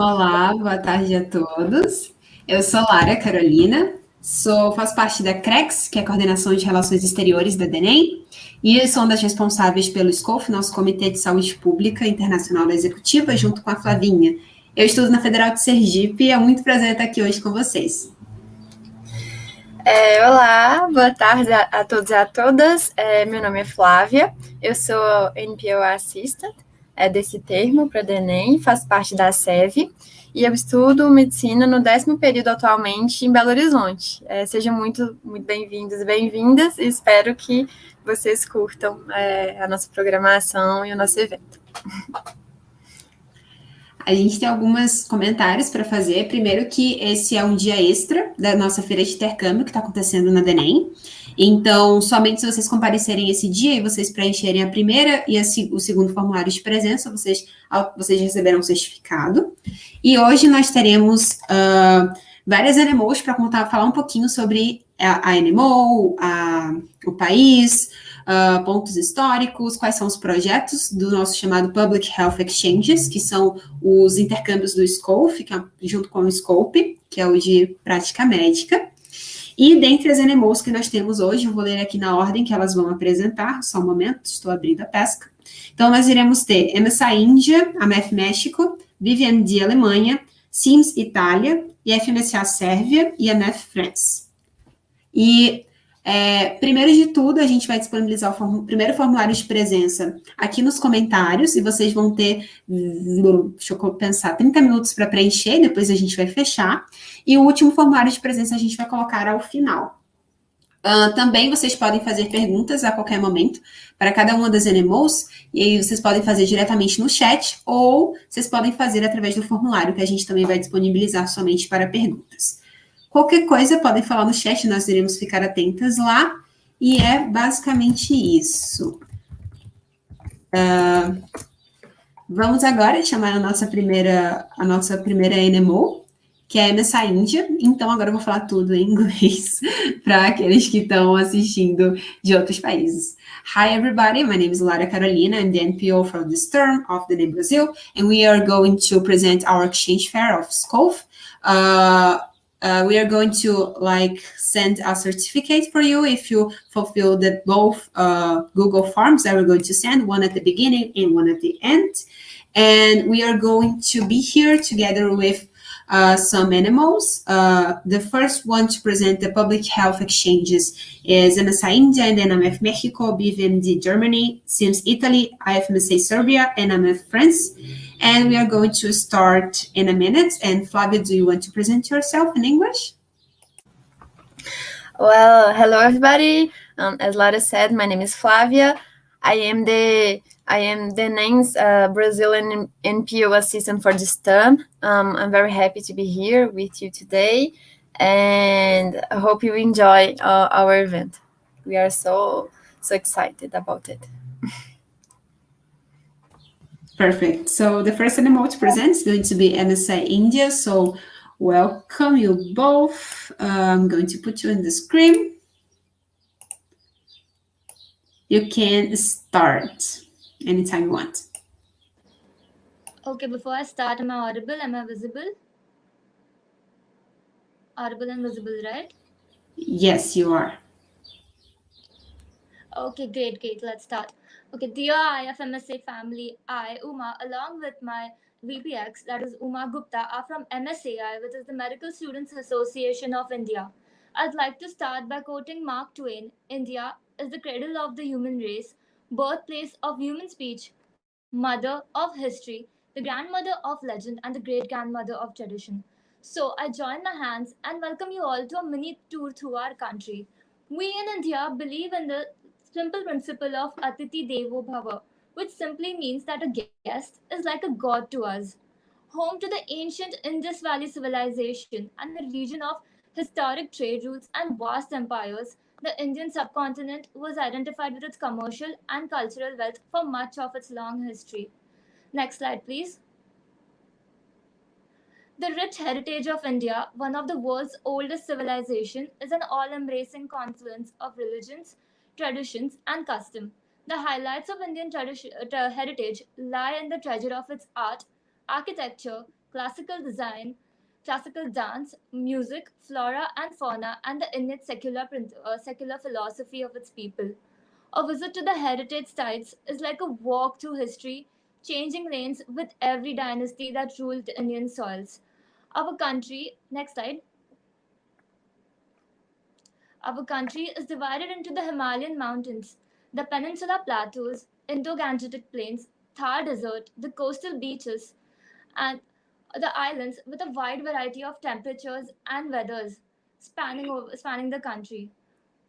Olá, boa tarde a todos. Eu sou Lara Carolina, faço parte da CREX, que é a Coordenação de Relações Exteriores da DENEM, e sou uma das responsáveis pelo SCOF, nosso Comitê de Saúde Pública Internacional da Executiva, junto com a Flavinha. Eu estudo na Federal de Sergipe e é muito prazer estar aqui hoje com vocês. Olá, boa tarde a todos e a todas. Meu nome é Flávia, eu sou NPO Assistant desse termo para DENEM, faço parte da SEV e eu estudo medicina no 10º período atualmente em Belo Horizonte. Sejam muito bem-vindos e bem-vindas e espero que vocês curtam a nossa programação e o nosso evento. A gente tem alguns comentários para fazer. Primeiro que esse é um dia extra da nossa Feira de Intercâmbio que está acontecendo na DENEM. Então, somente se vocês comparecerem esse dia e vocês preencherem a primeira e o segundo formulário de presença, vocês receberão um certificado. E hoje nós teremos várias NMOs para falar um pouquinho sobre a NMO, o país, pontos históricos, quais são os projetos do nosso chamado Public Health Exchanges, que são os intercâmbios do SCOF, junto com o SCOPE, que é o de prática médica. E dentre as NMOs que nós temos hoje, eu vou ler aqui na ordem que elas vão apresentar, só um momento, estou abrindo a pesca. Então, nós iremos ter MSA Índia, a MEF México, vinde Alemanha, SIMS Itália, e FMSA Sérvia e a MEF France. E primeiro de tudo, a gente vai disponibilizar o primeiro formulário de presença aqui nos comentários, e vocês vão ter, deixa eu pensar, 30 minutos para preencher, depois a gente vai fechar, e o último formulário de presença a gente vai colocar ao final. Também vocês podem fazer perguntas a qualquer momento para cada uma das NMOs, e aí vocês podem fazer diretamente no chat, ou vocês podem fazer através do formulário, que a gente também vai disponibilizar somente para perguntas. Qualquer coisa, podem falar no chat, nós iremos ficar atentas lá, e é basicamente isso. Vamos agora chamar a nossa primeira NMO, que é a MSA Índia. Então, agora eu vou falar tudo em inglês para aqueles que estão assistindo de outros países. Hi, everybody. My name is Lara Carolina. I'm the NPO for this term of the DENEM Brazil, and we are going to present our exchange fair of SCOF. We are going to send a certificate for you if you fulfill both Google forms that we're going to send, one at the beginning and one at the end. And we are going to be here together with some animals. The first one to present the public health exchanges is MSA India, and then MF Mexico, BVMD Germany, SIMS Italy, IFMSA Serbia, and MF France. And we are going to start in a minute. And Flavia, do you want to present yourself in English? Well, hello everybody. As Lara said, my name is Flavia. I am the DENEM's Brazilian NPO assistant for this term. I'm very happy to be here with you today, and I hope you enjoy our event. We are so excited about it. Perfect. So the first animal to present is going to be MSA India. So welcome you both. I'm going to put you in the screen. You can start anytime you want. Okay, before I start, am I audible? Am I visible? Audible and visible, right? Yes, you are. Okay, great. Let's start. Okay, dear IFMSA family, I, Uma, along with my VPX, that is Uma Gupta, are from MSAI, which is the Medical Students Association of India. I'd like to start by quoting Mark Twain: India is the cradle of the human race, birthplace of human speech, mother of history, the grandmother of legend, and the great-grandmother of tradition. So I join my hands and welcome you all to a mini tour through our country. We in India believe in the simple principle of Atiti Devo Bhava, which simply means that a guest is like a god to us. Home to the ancient Indus Valley civilization and the region of historic trade routes and vast empires, the Indian subcontinent was identified with its commercial and cultural wealth for much of its long history. Next slide, please. The rich heritage of India, one of the world's oldest civilizations, is an all-embracing confluence of religions, traditions, and custom. The highlights of Indian heritage lie in the treasure of its art, architecture, classical design, classical dance, music, flora and fauna, and the innate secular philosophy of its people. A visit to the heritage sites is like a walk through history, changing lanes with every dynasty that ruled Indian soils. Our country, next slide. Our country is divided into the Himalayan mountains, the peninsula plateaus, Indo-Gangetic plains, Thar Desert, the coastal beaches, and the islands with a wide variety of temperatures and weathers spanning the country.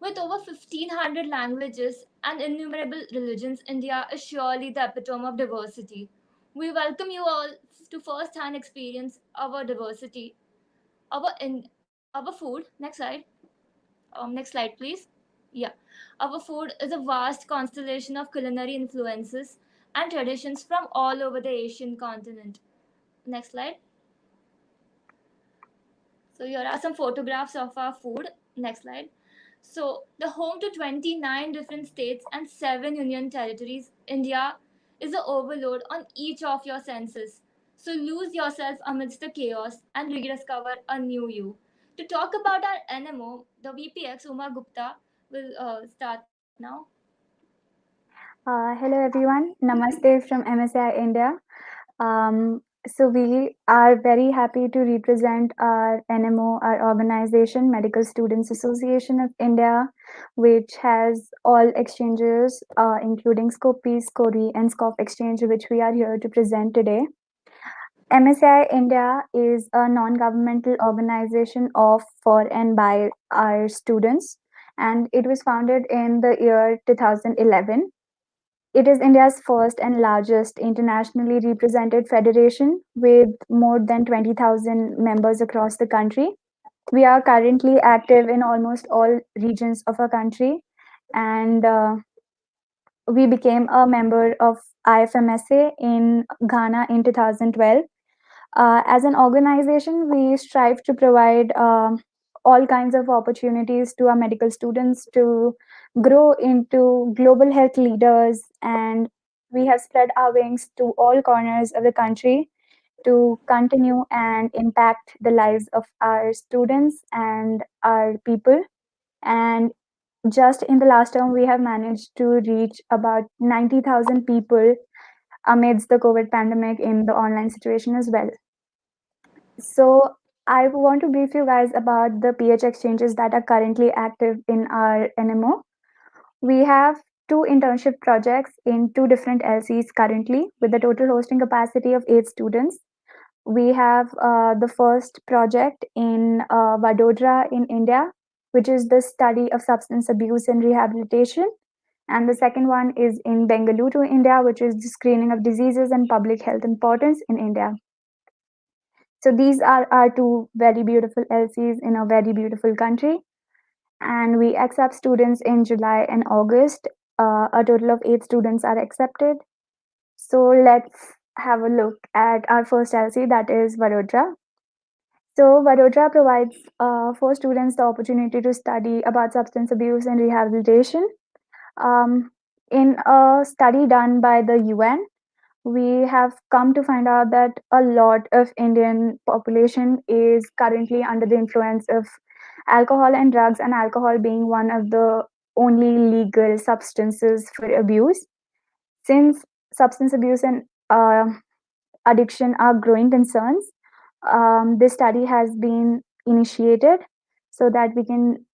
With over 1,500 languages and innumerable religions, India is surely the epitome of diversity. We welcome you all to first-hand experience our diversity, our food. Next slide. Next slide, please. Yeah. Our food is a vast constellation of culinary influences and traditions from all over the Asian continent. Next slide. So here are some photographs of our food. Next slide. So the home to 29 different states and 7 union territories, India is an overload on each of your senses. So lose yourself amidst the chaos and rediscover a new you. To talk about our NMO, the VPX Uma Gupta will start now. Hello everyone, Namaste from MSI India. So we are very happy to represent our NMO, our organization, Medical Students Association of India, which has all exchanges, including SCOPE, SCORI, and SCOP exchange, which we are here to present today. MSI India is a non-governmental organization of, for, and by our students, and it was founded in the year 2011. It is India's first and largest internationally represented federation with more than 20,000 members across the country. We are currently active in almost all regions of our country, and we became a member of IFMSA in Ghana in 2012. As an organization, we strive to provide all kinds of opportunities to our medical students to grow into global health leaders, and we have spread our wings to all corners of the country to continue and impact the lives of our students and our people. And just in the last term, we have managed to reach about 90,000 people amidst the COVID pandemic in the online situation as well. So I want to brief you guys about the PH exchanges that are currently active in our NMO. We have 2 internship projects in 2 different LCs currently with a total hosting capacity of 8 students. We have the first project in Vadodara in India, which is the study of substance abuse and rehabilitation. And the second one is in Bengaluru, India, which is the screening of diseases and public health importance in India. So these are our 2 very beautiful LCs in a very beautiful country. And we accept students in July and August. A total of 8 students are accepted. So let's have a look at our first LC, that is Vadodara. So Vadodara provides for students the opportunity to study about substance abuse and rehabilitation. In a study done by the UN, we have come to find out that a lot of Indian population is currently under the influence of alcohol and drugs, and alcohol being one of the only legal substances for abuse. Since substance abuse and addiction are growing concerns, this study has been initiated so that we can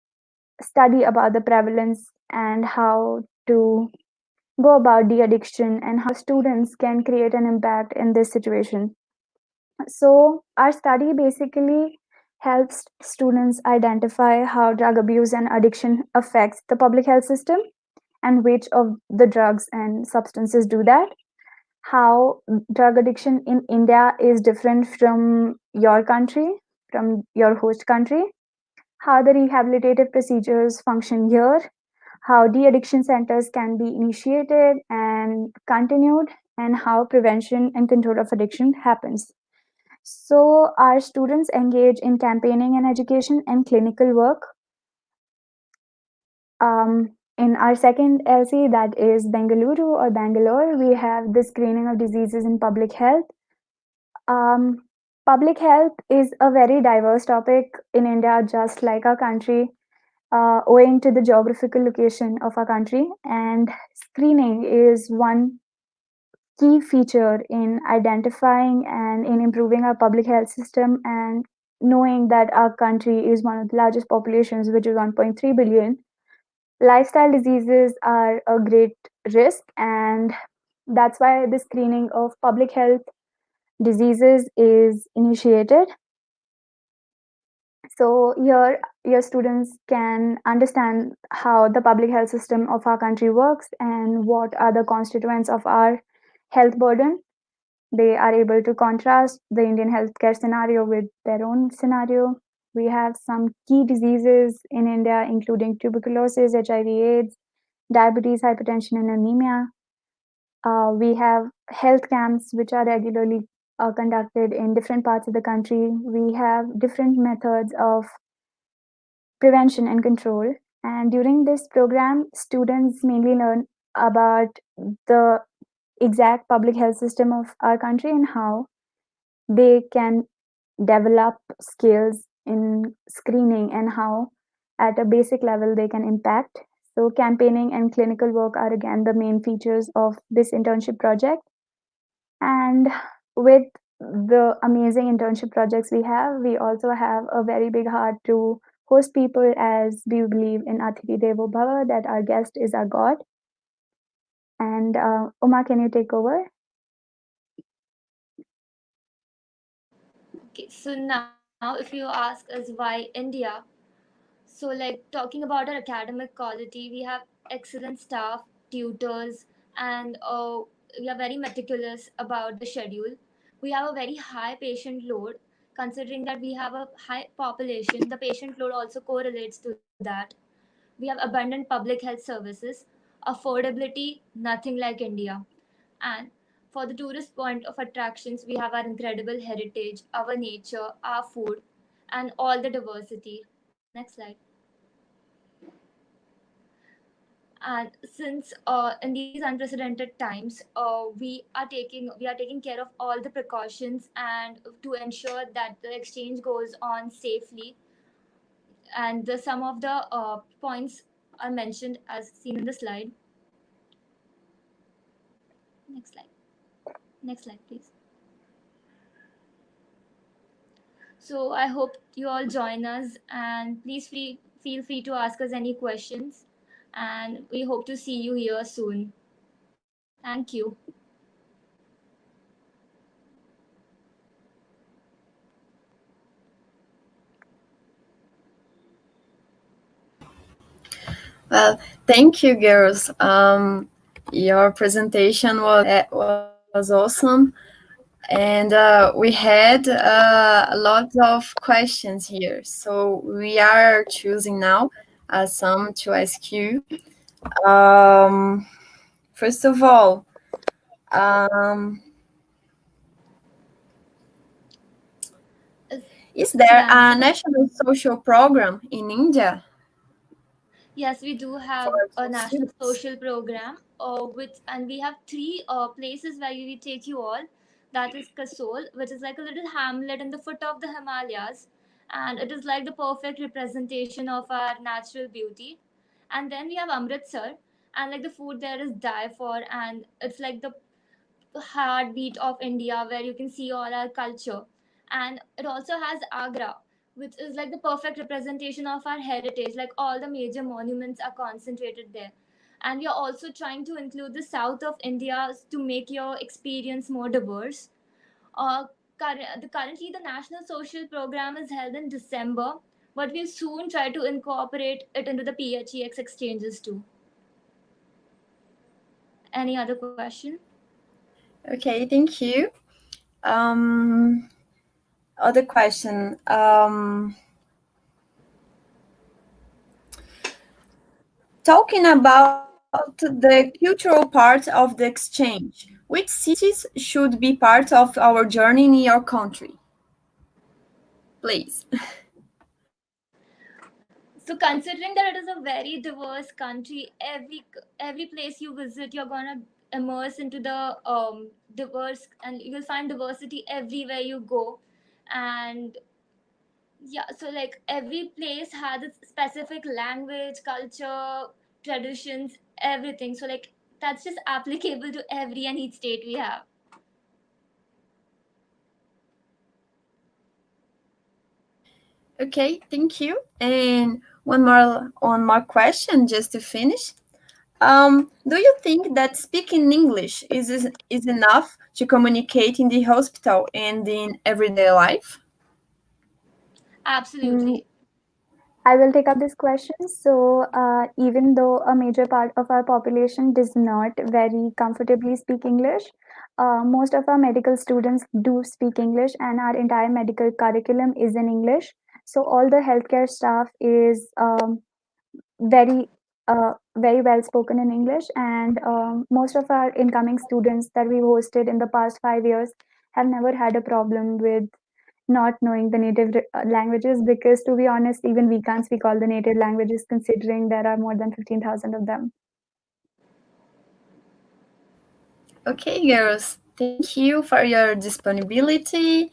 study about the prevalence and how to go about de-addiction and how students can create an impact in this situation. So our study basically helps students identify how drug abuse and addiction affects the public health system and which of the drugs and substances do that, how drug addiction in India is different from your country, from your host country, how the rehabilitative procedures function here, how de-addiction centers can be initiated and continued, and how prevention and control of addiction happens. So our students engage in campaigning and education and clinical work. In our second LC, that is Bengaluru or Bangalore, we have the screening of diseases in public health. Public health is a very diverse topic in India, just like our country, owing to the geographical location of our country. And screening is one key feature in identifying and in improving our public health system, and knowing that our country is one of the largest populations, which is 1.3 billion. Lifestyle diseases are a great risk, and that's why the screening of public health diseases is initiated. So here your students can understand how the public health system of our country works and what are the constituents of our health burden. They are able to contrast the Indian healthcare scenario with their own scenario. We have some key diseases in India, including tuberculosis, HIV/AIDS, diabetes, hypertension, and anemia. We have health camps which are regularly conducted in different parts of the country. We have different methods of prevention and control. And during this program, students mainly learn about the exact public health system of our country and how they can develop skills in screening and how, at a basic level, they can impact. So, campaigning and clinical work are again the main features of this internship project. And with the amazing internship projects we also have a very big heart to host people, as we believe in Atithi Devo Bhava, that our guest is our God. And Uma, can you take over? Okay, so now if you ask us why India, so like talking about our academic quality, we have excellent staff, tutors, and we are very meticulous about the schedule. We have a very high patient load. Considering that we have a high population, the patient load also correlates to that. We have abundant public health services, affordability, nothing like India. And for the tourist point of attractions, we have our incredible heritage, our nature, our food, and all the diversity. Next slide. And since in these unprecedented times, we are taking care of all the precautions and to ensure that the exchange goes on safely. And some of the points are mentioned as seen in the slide. Next slide. Next slide, please. So I hope you all join us, and please feel free to ask us any questions. And we hope to see you here soon. Thank you. Well, thank you, girls. Your presentation was awesome, and we had a lot of questions here. So we are choosing now some to ask you. First of all, is there a national social program in India? Yes, we do have a national social program, and we have three places where we take you all. That is Kasol, which is like a little hamlet in the foot of the Himalayas, and it is like the perfect representation of our natural beauty. And then we have Amritsar, and like the food there is die for, and it's like the heartbeat of India where you can see all our culture. And it also has Agra, which is like the perfect representation of our heritage. Like all the major monuments are concentrated there. And we are also trying to include the south of India to make your experience more diverse. Currently, the National Social Program is held in December, but we'll soon try to incorporate it into the PHEx exchanges too. Any other question? Okay, thank you. Other question. Talking about the cultural part of the exchange, which cities should be part of our journey in your country? Please. So considering that it is a very diverse country, every place you visit, you're gonna immerse into the diverse, and you'll find diversity everywhere you go. And yeah, so like every place has its specific language, culture, traditions, everything. So like that's just applicable to every and each state we have. Okay, thank you. And one more question just to finish. Do you think that speaking English is enough to communicate in the hospital and in everyday life? Absolutely. I will take up this question. So, even though a major part of our population does not very comfortably speak English, most of our medical students do speak English, and our entire medical curriculum is in English. So, all the healthcare staff is very very well spoken in English, and most of our incoming students that we hosted in the past 5 years have never had a problem with not knowing the native languages, because to be honest, even we can't speak all the native languages considering there are more than 15,000 of them. Okay, girls, thank you for your disponibility,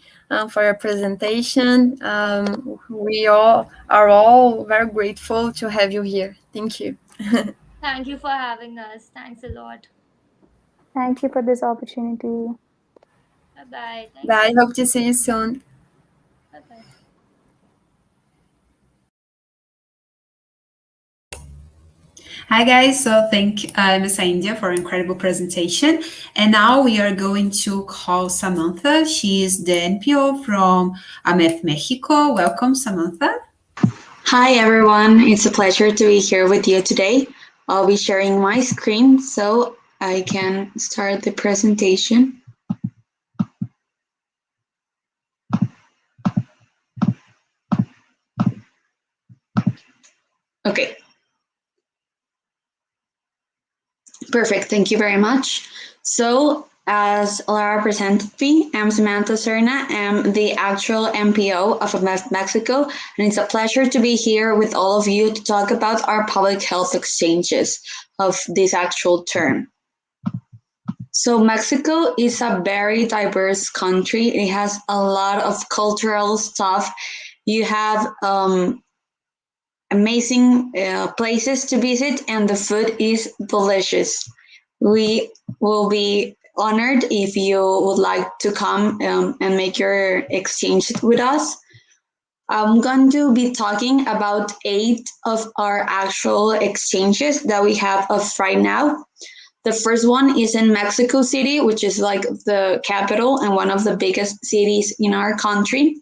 for your presentation. We all are all very grateful to have you here. Thank you. Thank you for having us. Thanks a lot. Thank you for this opportunity. Bye-bye. Bye. Hope to see you soon. Bye-bye. Hi guys, so thank Ms. India for an incredible presentation. And now we are going to call Samantha. She is the NPO from AMEF Mexico. Welcome, Samantha. Hi everyone, it's a pleasure to be here with you today. I'll be sharing my screen so I can start the presentation. Okay. Perfect, thank you very much. So, as Lara presented me, I'm Samantha Serna. I'm the actual MPO of AMEF Mexico, and it's a pleasure to be here with all of you to talk about our public health exchanges of this actual term. So Mexico is a very diverse country. It has a lot of cultural stuff. You have amazing places to visit, and the food is delicious. We will be honored if you would like to come and make your exchange with us. I'm going to be talking about 8 of our actual exchanges that we have of right now. The first one is in Mexico City, which is like the capital and one of the biggest cities in our country.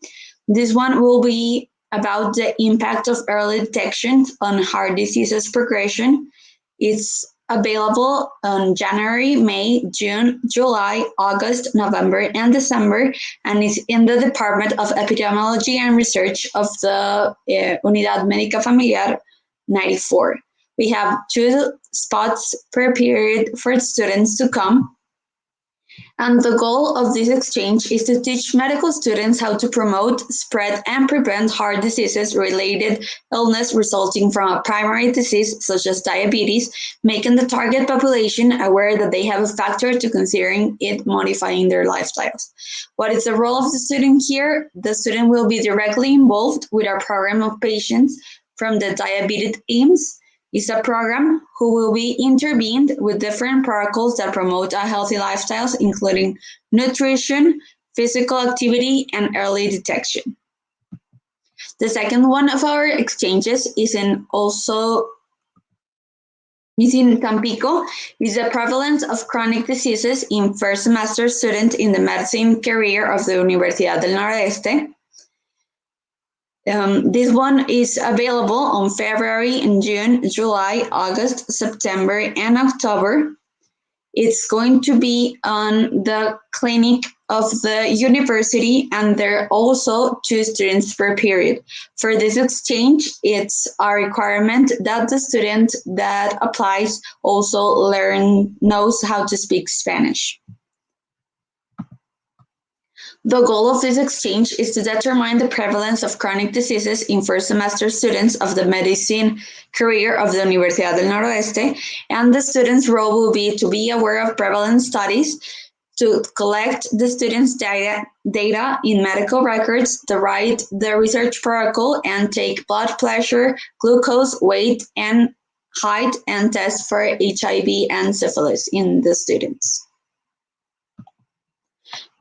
This one will be about the impact of early detection on heart diseases progression. It's available on January, May, June, July, August, November, and December, and it's in the Department of Epidemiology and Research of the Unidad Médica Familiar 94. We have 2 spots per period for students to come. And the goal of this exchange is to teach medical students how to promote, spread, and prevent heart diseases-related illness resulting from a primary disease such as diabetes, making the target population aware that they have a factor to considering it modifying their lifestyles. What is the role of the student here? The student will be directly involved with our program of patients from the Diabetes IMSS. Is a program who will be intervened with different protocols that promote a healthy lifestyles, including nutrition, physical activity, and early detection. The second one of our exchanges is in Tampico, is the prevalence of chronic diseases in first semester student in the medicine career of the Universidad del Noroeste. This one is available on February and June, July, August, September, and October. It's going to be on the clinic of the university, and there are also 2 students per period. For this exchange, it's a requirement that the student that applies also knows how to speak Spanish. The goal of this exchange is to determine the prevalence of chronic diseases in first semester students of the medicine career of the Universidad del Noroeste, and the students' role will be to be aware of prevalence studies, to collect the students' data in medical records, to write the research protocol, and take blood pressure, glucose, weight, and height, and test for HIV and syphilis in the students.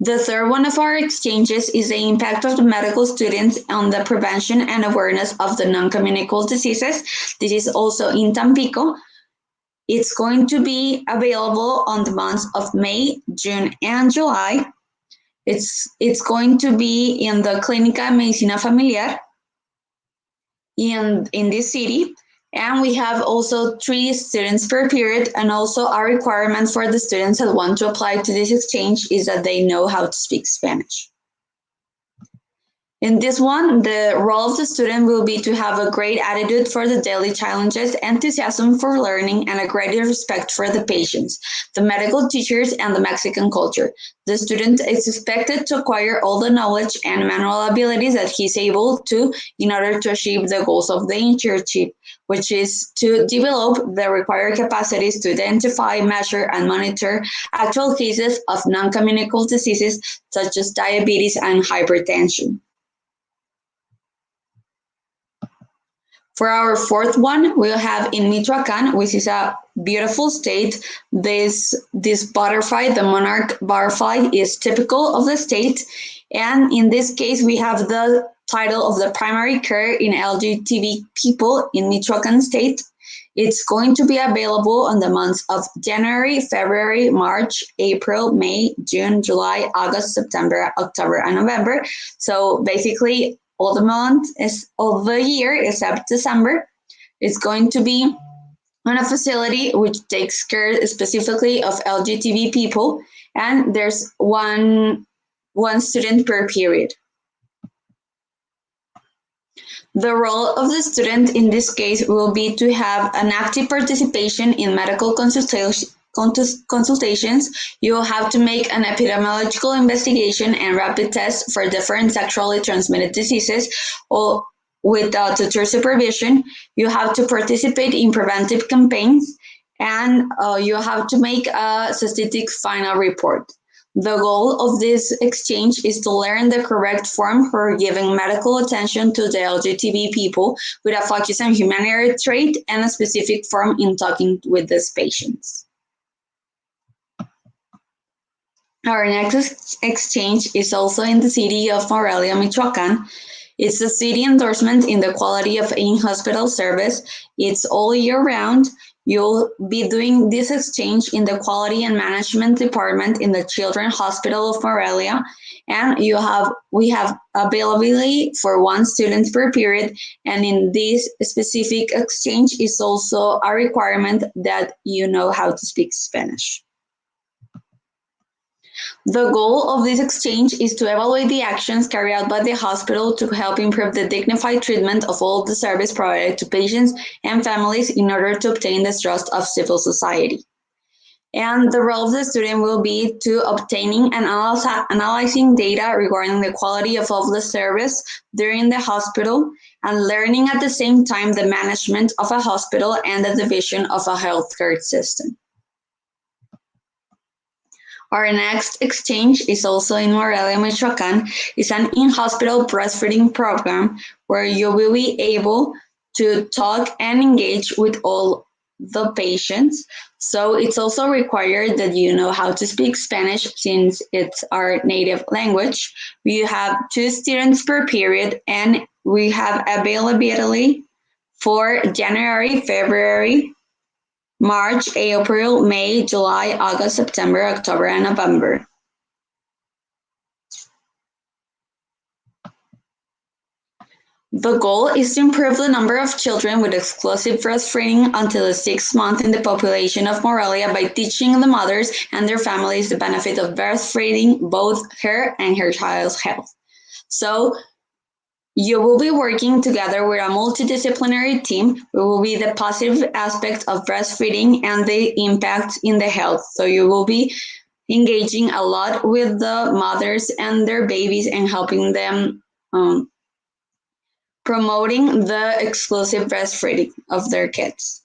The third one of our exchanges is the impact of the medical students on the prevention and awareness of the non-communicable diseases. This is also in Tampico. It's going to be available on the months of May, June, and July. It's going to be in the Clínica de Medicina Familiar in this city. And we have also 3 students per period, and also a requirement for the students that want to apply to this exchange is that they know how to speak Spanish. In this one, the role of the student will be to have a great attitude for the daily challenges, enthusiasm for learning, and a greater respect for the patients, the medical teachers, and the Mexican culture. The student is expected to acquire all the knowledge and manual abilities that he's able to in order to achieve the goals of the internship, which is to develop the required capacities to identify, measure, and monitor actual cases of non-communicable diseases such as diabetes and hypertension. For our fourth one, we'll have in Michoacán, which is a beautiful state. This butterfly, the monarch butterfly, is typical of the state. And in this case, we have the title of the primary care in LGBT people in Michoacán state. It's going to be available on the months of January, February, March, April, May, June, July, August, September, October, and November. So basically, all the months of the year except December. It's going to be on a facility which takes care specifically of LGBT people, and there's one student per period. The role of the student in this case will be to have an active participation in medical consultations. You will have to make an epidemiological investigation and rapid tests for different sexually transmitted diseases, or without tutor supervision. You have to participate in preventive campaigns, and you have to make a statistic final report. The goal of this exchange is to learn the correct form for giving medical attention to the LGBT people, with a focus on humanitarian trait and a specific form in talking with these patients. Our next exchange is also in the city of Morelia, Michoacán. It's a city endorsement in the quality of in-hospital service. It's all year round. You'll be doing this exchange in the Quality and Management Department in the Children's Hospital of Morelia, and we have availability for 1 student per period, and in this specific exchange is also a requirement that you know how to speak Spanish. The goal of this exchange is to evaluate the actions carried out by the hospital to help improve the dignified treatment of all the service provided to patients and families in order to obtain the trust of civil society. And the role of the student will be to obtaining and analyzing data regarding the quality of all the service during the hospital, and learning at the same time the management of a hospital and the division of a healthcare system. Our next exchange is also in Morelia, Michoacán. It's an in-hospital breastfeeding program where you will be able to talk and engage with all the patients. So it's also required that you know how to speak Spanish since it's our native language. We have 2 students per period, and we have availability for January, February, March, April, May, July, August, September, October, and November. The goal is to improve the number of children with exclusive breastfeeding until the 6th month in the population of Morelia by teaching the mothers and their families the benefit of breastfeeding, both her and her child's health. So you will be working together with a multidisciplinary team. It will be the positive aspect of breastfeeding and the impact in the health. So you will be engaging a lot with the mothers and their babies and helping them promoting the exclusive breastfeeding of their kids.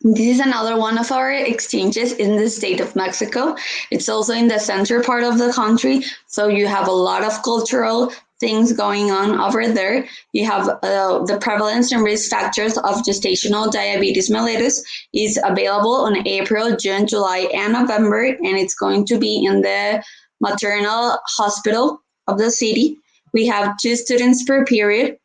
This is another one of our exchanges in the state of Mexico. It's also in the center part of the country, so you have a lot of cultural things going on over there. You have the prevalence and risk factors of gestational diabetes mellitus is available on April, June, July, and November, and it's going to be in the maternal hospital of the city. We have 2 students per period.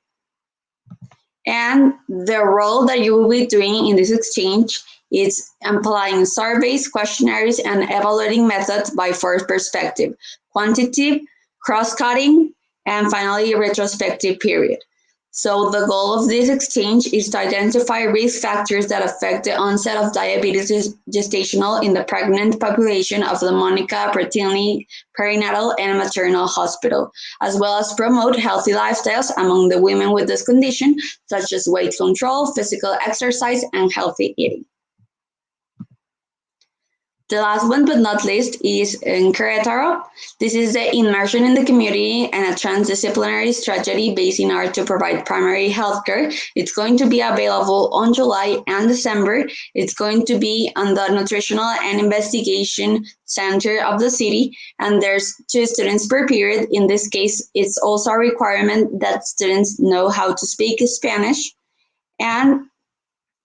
And the role that you will be doing in this exchange is applying surveys, questionnaires, and evaluating methods by first perspective, quantitative, cross-cutting, and finally retrospective period. So the goal of this exchange is to identify risk factors that affect the onset of diabetes gestational in the pregnant population of the Monica Bertini Perinatal and Maternal Hospital, as well as promote healthy lifestyles among the women with this condition, such as weight control, physical exercise, and healthy eating. The last one but not least is in Querétaro. This is the immersion in the community and a transdisciplinary strategy based in order to provide primary health care. It's going to be available on July and December. It's going to be on the Nutritional and Investigation Center of the city, and there's 2 students per period. In this case, it's also a requirement that students know how to speak Spanish, and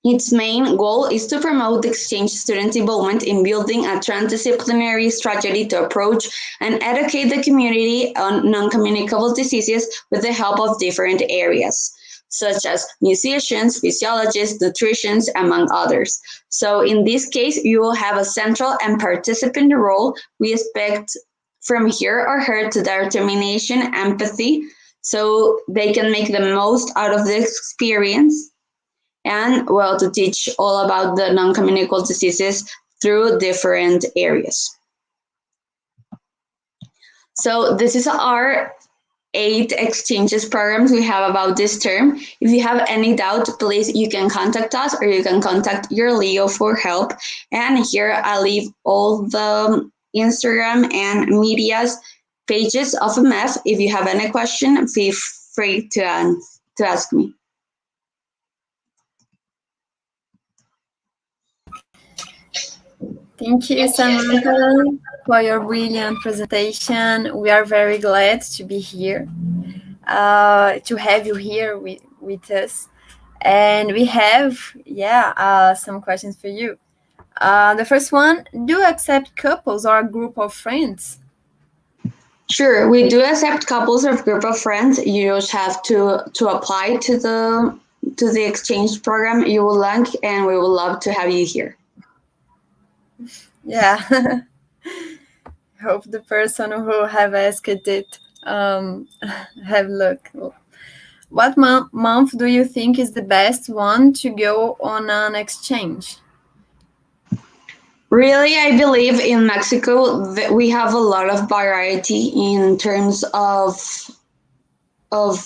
its main goal is to promote the exchange student involvement in building a transdisciplinary strategy to approach and educate the community on non-communicable diseases with the help of different areas, such as musicians, physiologists, nutritionists, among others. So in this case, you will have a central and participant role. We expect from here or her to their determination, empathy, so they can make the most out of the experience, and well, to teach all about the non-communicable diseases through different areas. So this is our 8 exchanges programs we have about this term. If you have any doubt, please, you can contact us or you can contact your Leo for help. And here I leave all the Instagram and media's pages of MF. If you have any question, feel free to ask me. Thank you, Samantha, for your brilliant presentation. We are very glad to be here, to have you here with us. And we have, some questions for you. The first one, do you accept couples or a group of friends? Sure, we do accept couples or group of friends. You just have to apply to the exchange program you would like, and we would love to have you here. Yeah. Hope the person who have asked it have luck. What month do you think is the best one to go on an exchange? Really, I believe in Mexico that we have a lot of variety in terms of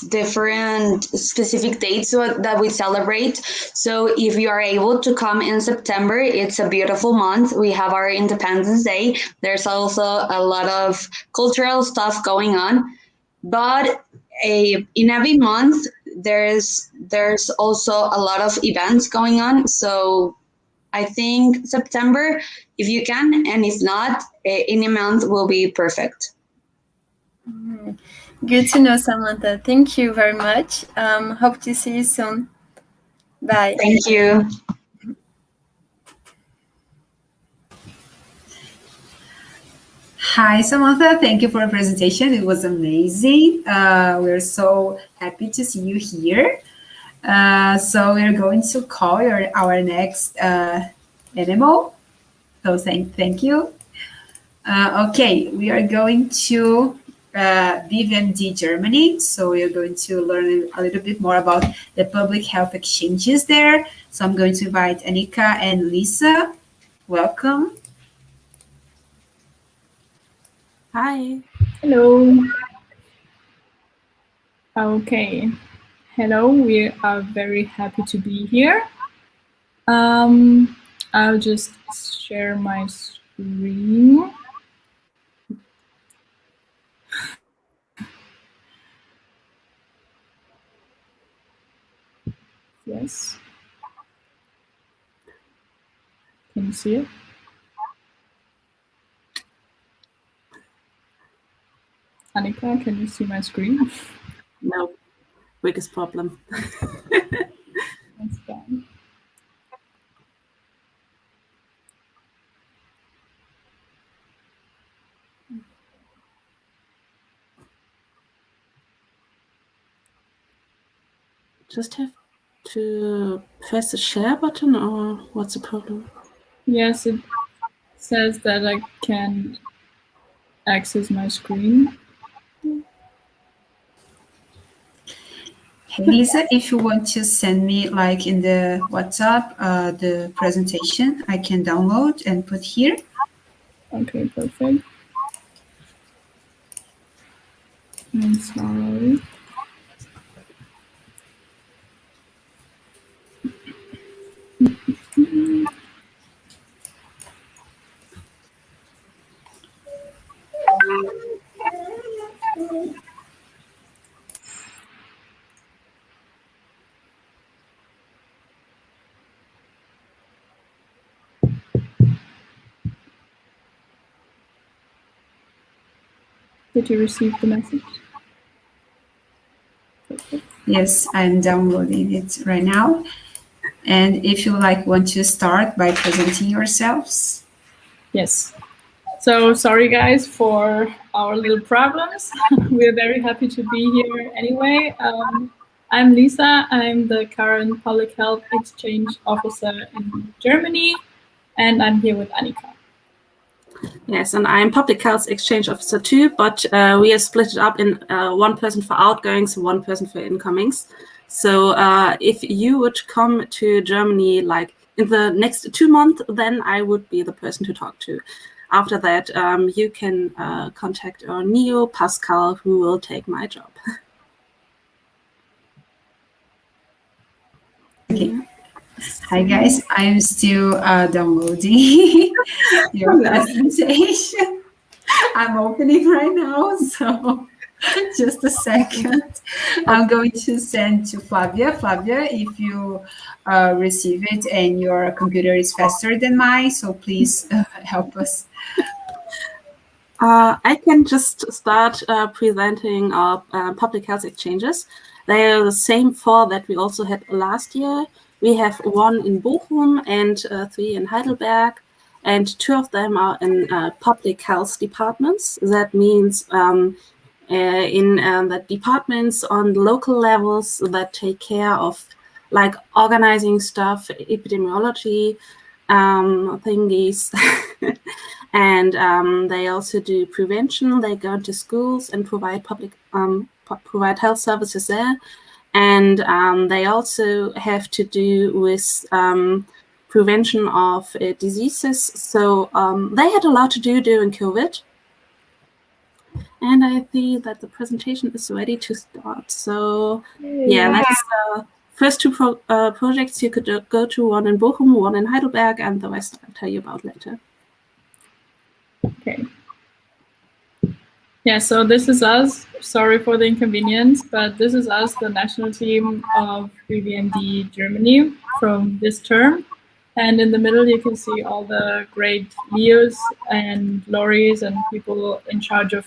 different specific dates that we celebrate. So if you are able to come in September, it's a beautiful month. We have our Independence Day. There's also a lot of cultural stuff going on. But in every month, there's also a lot of events going on. So I think September, if you can, and if not, any month will be perfect. Good to know, Samantha. Thank you very much. Hope to see you soon. Bye. Thank you. Hi, Samantha. Thank you for your presentation. It was amazing. We're so happy to see you here. So we're going to call our next animal. So thank you. Okay, we are going to VMD Germany. So we are going to learn a little bit more about the public health exchanges there. So I'm going to invite Anika and Lisa. Welcome. Hi. Hello. Okay. Hello, we are very happy to be here. I'll just share my screen. Yes. Can you see it? Annika, can you see my screen? No, biggest problem. That's fine. Just have to press the share button, or what's the problem? Yes, it says that I can access my screen. Hey, Lisa, if you want to send me like in the WhatsApp the presentation, I can download and put here. Okay, perfect. I'm sorry. Did you receive the message? Perfect. Yes, I'm downloading it right now. And if you want to start by presenting yourselves. Yes. So sorry guys for our little problems. We're very happy to be here anyway. I'm Lisa. I'm the current public health exchange officer in Germany, and I'm here with Annika. Yes, and I'm public health exchange officer too, but we are split up in one person for outgoings, one person for incomings. So if you would come to Germany like in the next 2 months, then I would be the person to talk to. After that, you can contact our Neo, Pascal, who will take my job. Okay. Hi guys, I'm still downloading your presentation. I'm opening right now, so just a second. I'm going to send to Flavia. Flavia, if you receive it and your computer is faster than mine, so please help us. I can just start presenting our public health exchanges. They are the same 4 that we also had last year. We have 1 in Bochum and 3 in Heidelberg, and 2 of them are in public health departments. That means in the departments on local levels that take care of like organizing stuff, epidemiology, thingies. And they also do prevention. They go into schools and provide provide health services there. And they also have to do with prevention of diseases. So they had a lot to do during COVID. And I think that the presentation is ready to start. So yeah, that's the first 2 projects you could go to, 1 in Bochum, 1 in Heidelberg, and the rest I'll tell you about later. Okay. Yeah, so this is us. Sorry for the inconvenience, but this is us, the national team of VVMD Germany from this term. And in the middle, you can see all the great Leos and Loris and people in charge of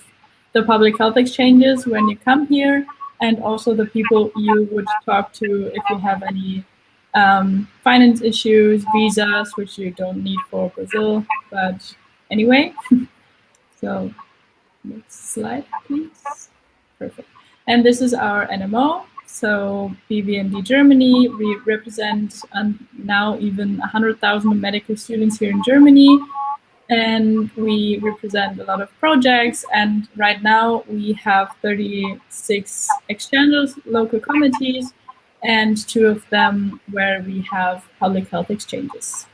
the public health exchanges when you come here, and also the people you would talk to if you have any finance issues, visas, which you don't need for Brazil, but anyway. So next slide, please. Perfect. And this is our NMO. So BVMD Germany, we represent now even 100,000 medical students here in Germany. And we represent a lot of projects. And right now we have 36 exchanges, local committees, and 2 of them where we have public health exchanges.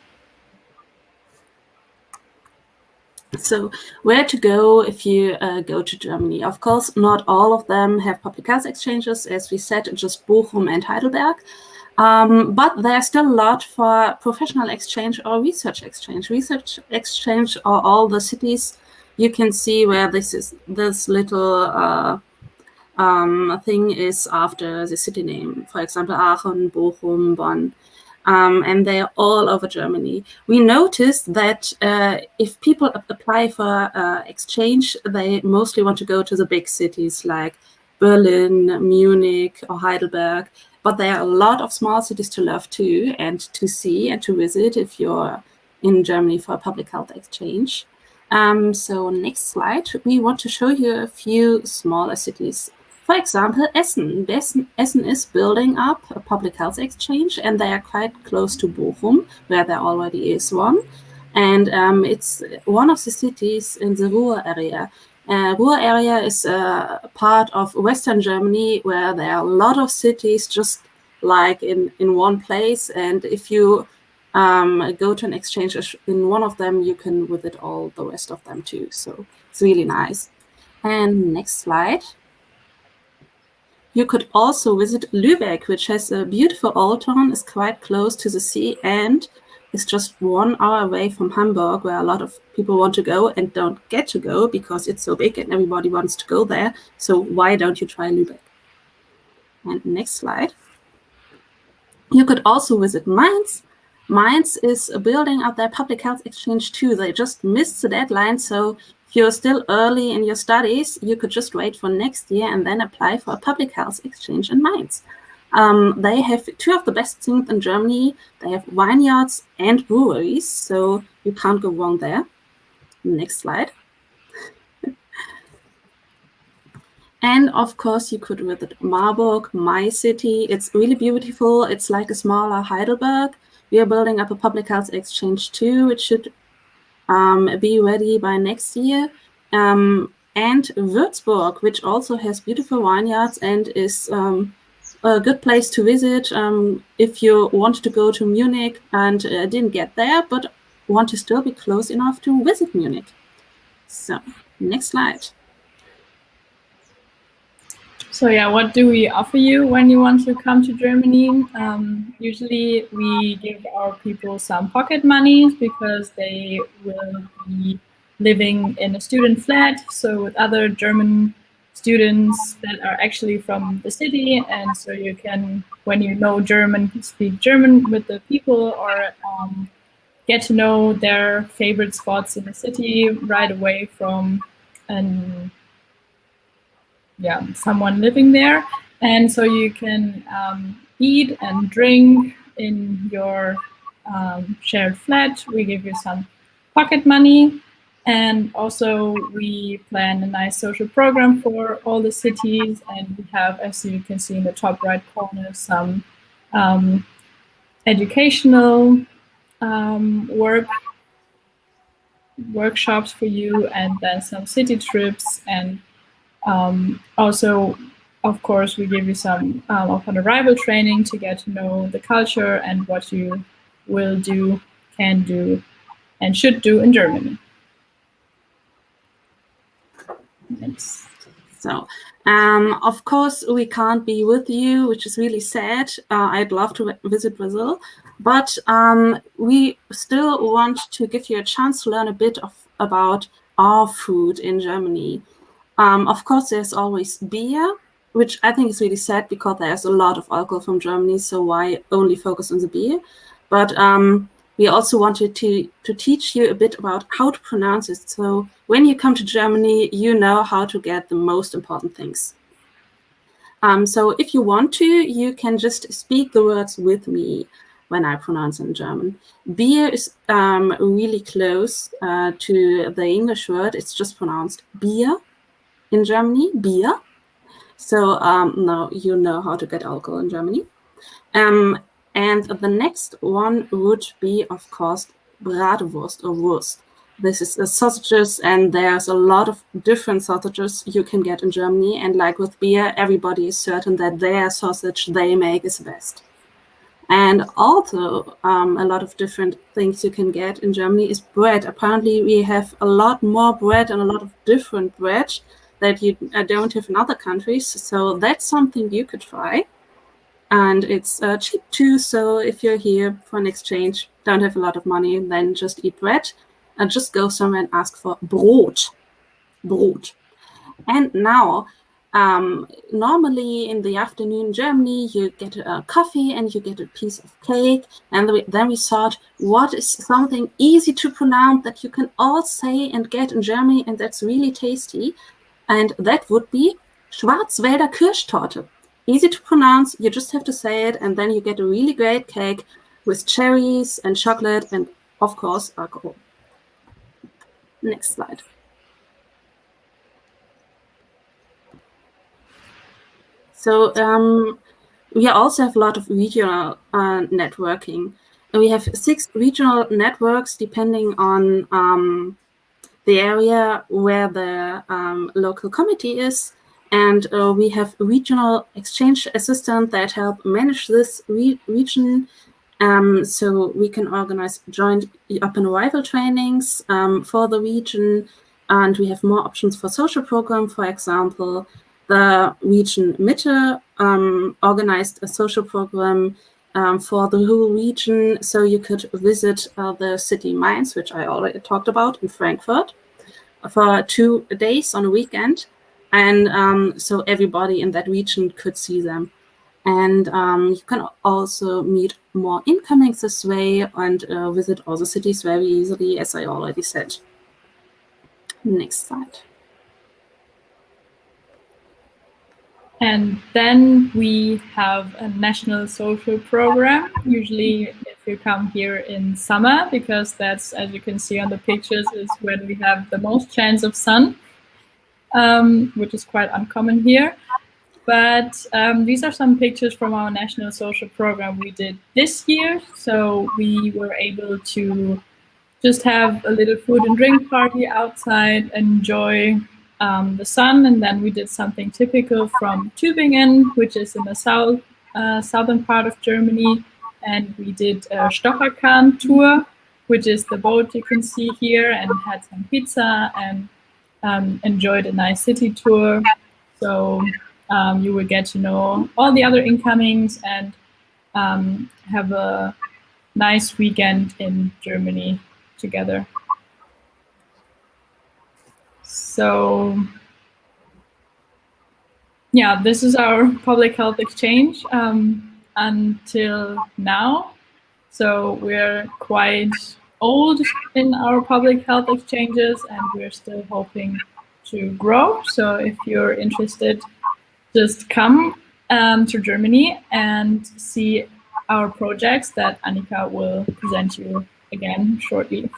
So where to go if you go to Germany? Of course, not all of them have public health exchanges. As we said, just Bochum and Heidelberg. But there's still a lot for professional exchange or research exchange. Research exchange are all the cities you can see where this little thing is after the city name. For example, Aachen, Bochum, Bonn. and they are all over Germany. We noticed that if people apply for exchange, they mostly want to go to the big cities like Berlin, Munich, or Heidelberg. But there are a lot of small cities to love too, and to see and to visit if you're in Germany for a public health exchange. So next slide, we want to show you a few smaller cities. For example, Essen. Essen is building up a public health exchange, and they are quite close to Bochum, where there already is one. And it's one of the cities in the Ruhr area. Ruhr area is a part of Western Germany where there are a lot of cities just like in one place. And if you go to an exchange in one of them, you can visit all the rest of them too. So it's really nice. And next slide. You could also visit Lübeck, which has a beautiful old town, is quite close to the sea, and is just 1 hour away from Hamburg, where a lot of people want to go and don't get to go because it's so big and everybody wants to go there. So why don't you try Lübeck? And next slide. You could also visit Mainz. Mainz is building up their public health exchange too. They just missed the deadline, so if you're still early in your studies, you could just wait for next year and then apply for a public health exchange in Mainz. They have 2 of the best things in Germany. They have vineyards and breweries, so you can't go wrong there. Next slide. And of course, you could visit Marburg, my city. It's really beautiful. It's like a smaller Heidelberg. We are building up a public health exchange too, which should be ready by next year. And Würzburg, which also has beautiful vineyards and is a good place to visit if you want to go to Munich and didn't get there, but want to still be close enough to visit Munich. So, next slide. So yeah, what do we offer you when you want to come to Germany? Usually we give our people some pocket money because they will be living in a student flat, so with other German students that are actually from the city, and so you can, when you know German, speak German with the people, or get to know their favorite spots in the city right away from someone living there. And so you can eat and drink in your shared flat. We give you some pocket money, and also we plan a nice social program for all the cities, and we have, as you can see in the top right corner, some educational workshops for you, and then some city trips, and also, of course, we give you some upon arrival training to get to know the culture and what you will do, can do, and should do in Germany. Next. So, of course, we can't be with you, which is really sad. I'd love to visit Brazil, but we still want to give you a chance to learn a bit about our food in Germany. Of course, there's always beer, which I think is really sad because there's a lot of alcohol from Germany, so why only focus on the beer? But we also wanted to teach you a bit about how to pronounce it. So when you come to Germany, you know how to get the most important things. So if you want to, you can just speak the words with me when I pronounce in German. Beer is really close to the English word. It's just pronounced Bier in Germany, Bier. So now you know how to get alcohol in Germany. And the next one would be, of course, Bratwurst or Wurst. This is sausages, and there's a lot of different sausages you can get in Germany. And like with beer, everybody is certain that their sausage they make is best. And also a lot of different things you can get in Germany is bread. Apparently, we have a lot more bread and a lot of different bread that you don't have in other countries. So that's something you could try. And it's cheap too, so if you're here for an exchange, don't have a lot of money, then just eat bread and just go somewhere and ask for Brot. And now normally in the afternoon in Germany, you get a coffee and you get a piece of cake. And then we thought, what is something easy to pronounce that you can all say and get in Germany, and that's really tasty? And that would be Schwarzwälder Kirschtorte. Easy to pronounce, you just have to say it, and then you get a really great cake with cherries and chocolate and, of course, alcohol. Next slide. So we also have a lot of regional networking. And we have 6 regional networks depending on the area where the local committee is. And we have regional exchange assistants that help manage this region. So we can organize joint up and arrival trainings for the region. And we have more options for social program. For example, the region Mitte organized a social program for the whole region. So you could visit the city Mainz, which I already talked about, in Frankfurt, for 2 days on a weekend. And so everybody in that region could see them. And you can also meet more incomings this way and visit all the cities very easily, as I already said. Next slide. And then we have a national social program, usually if you come here in summer, because that's, as you can see on the pictures, is when we have the most chance of sun, which is quite uncommon here. But these are some pictures from our national social program we did this year. So we were able to just have a little food and drink party outside, enjoy the sun, and then we did something typical from Tübingen, which is in the southern part of Germany, and we did a Stocherkahn tour, which is the boat you can see here, and had some pizza and enjoyed a nice city tour. So you will get to know all the other incomings and have a nice weekend in Germany together. So yeah, this is our public health exchange until now. So we're quite old in our public health exchanges, and we're still hoping to grow. So if you're interested, just come to Germany and see our projects that Annika will present you again shortly.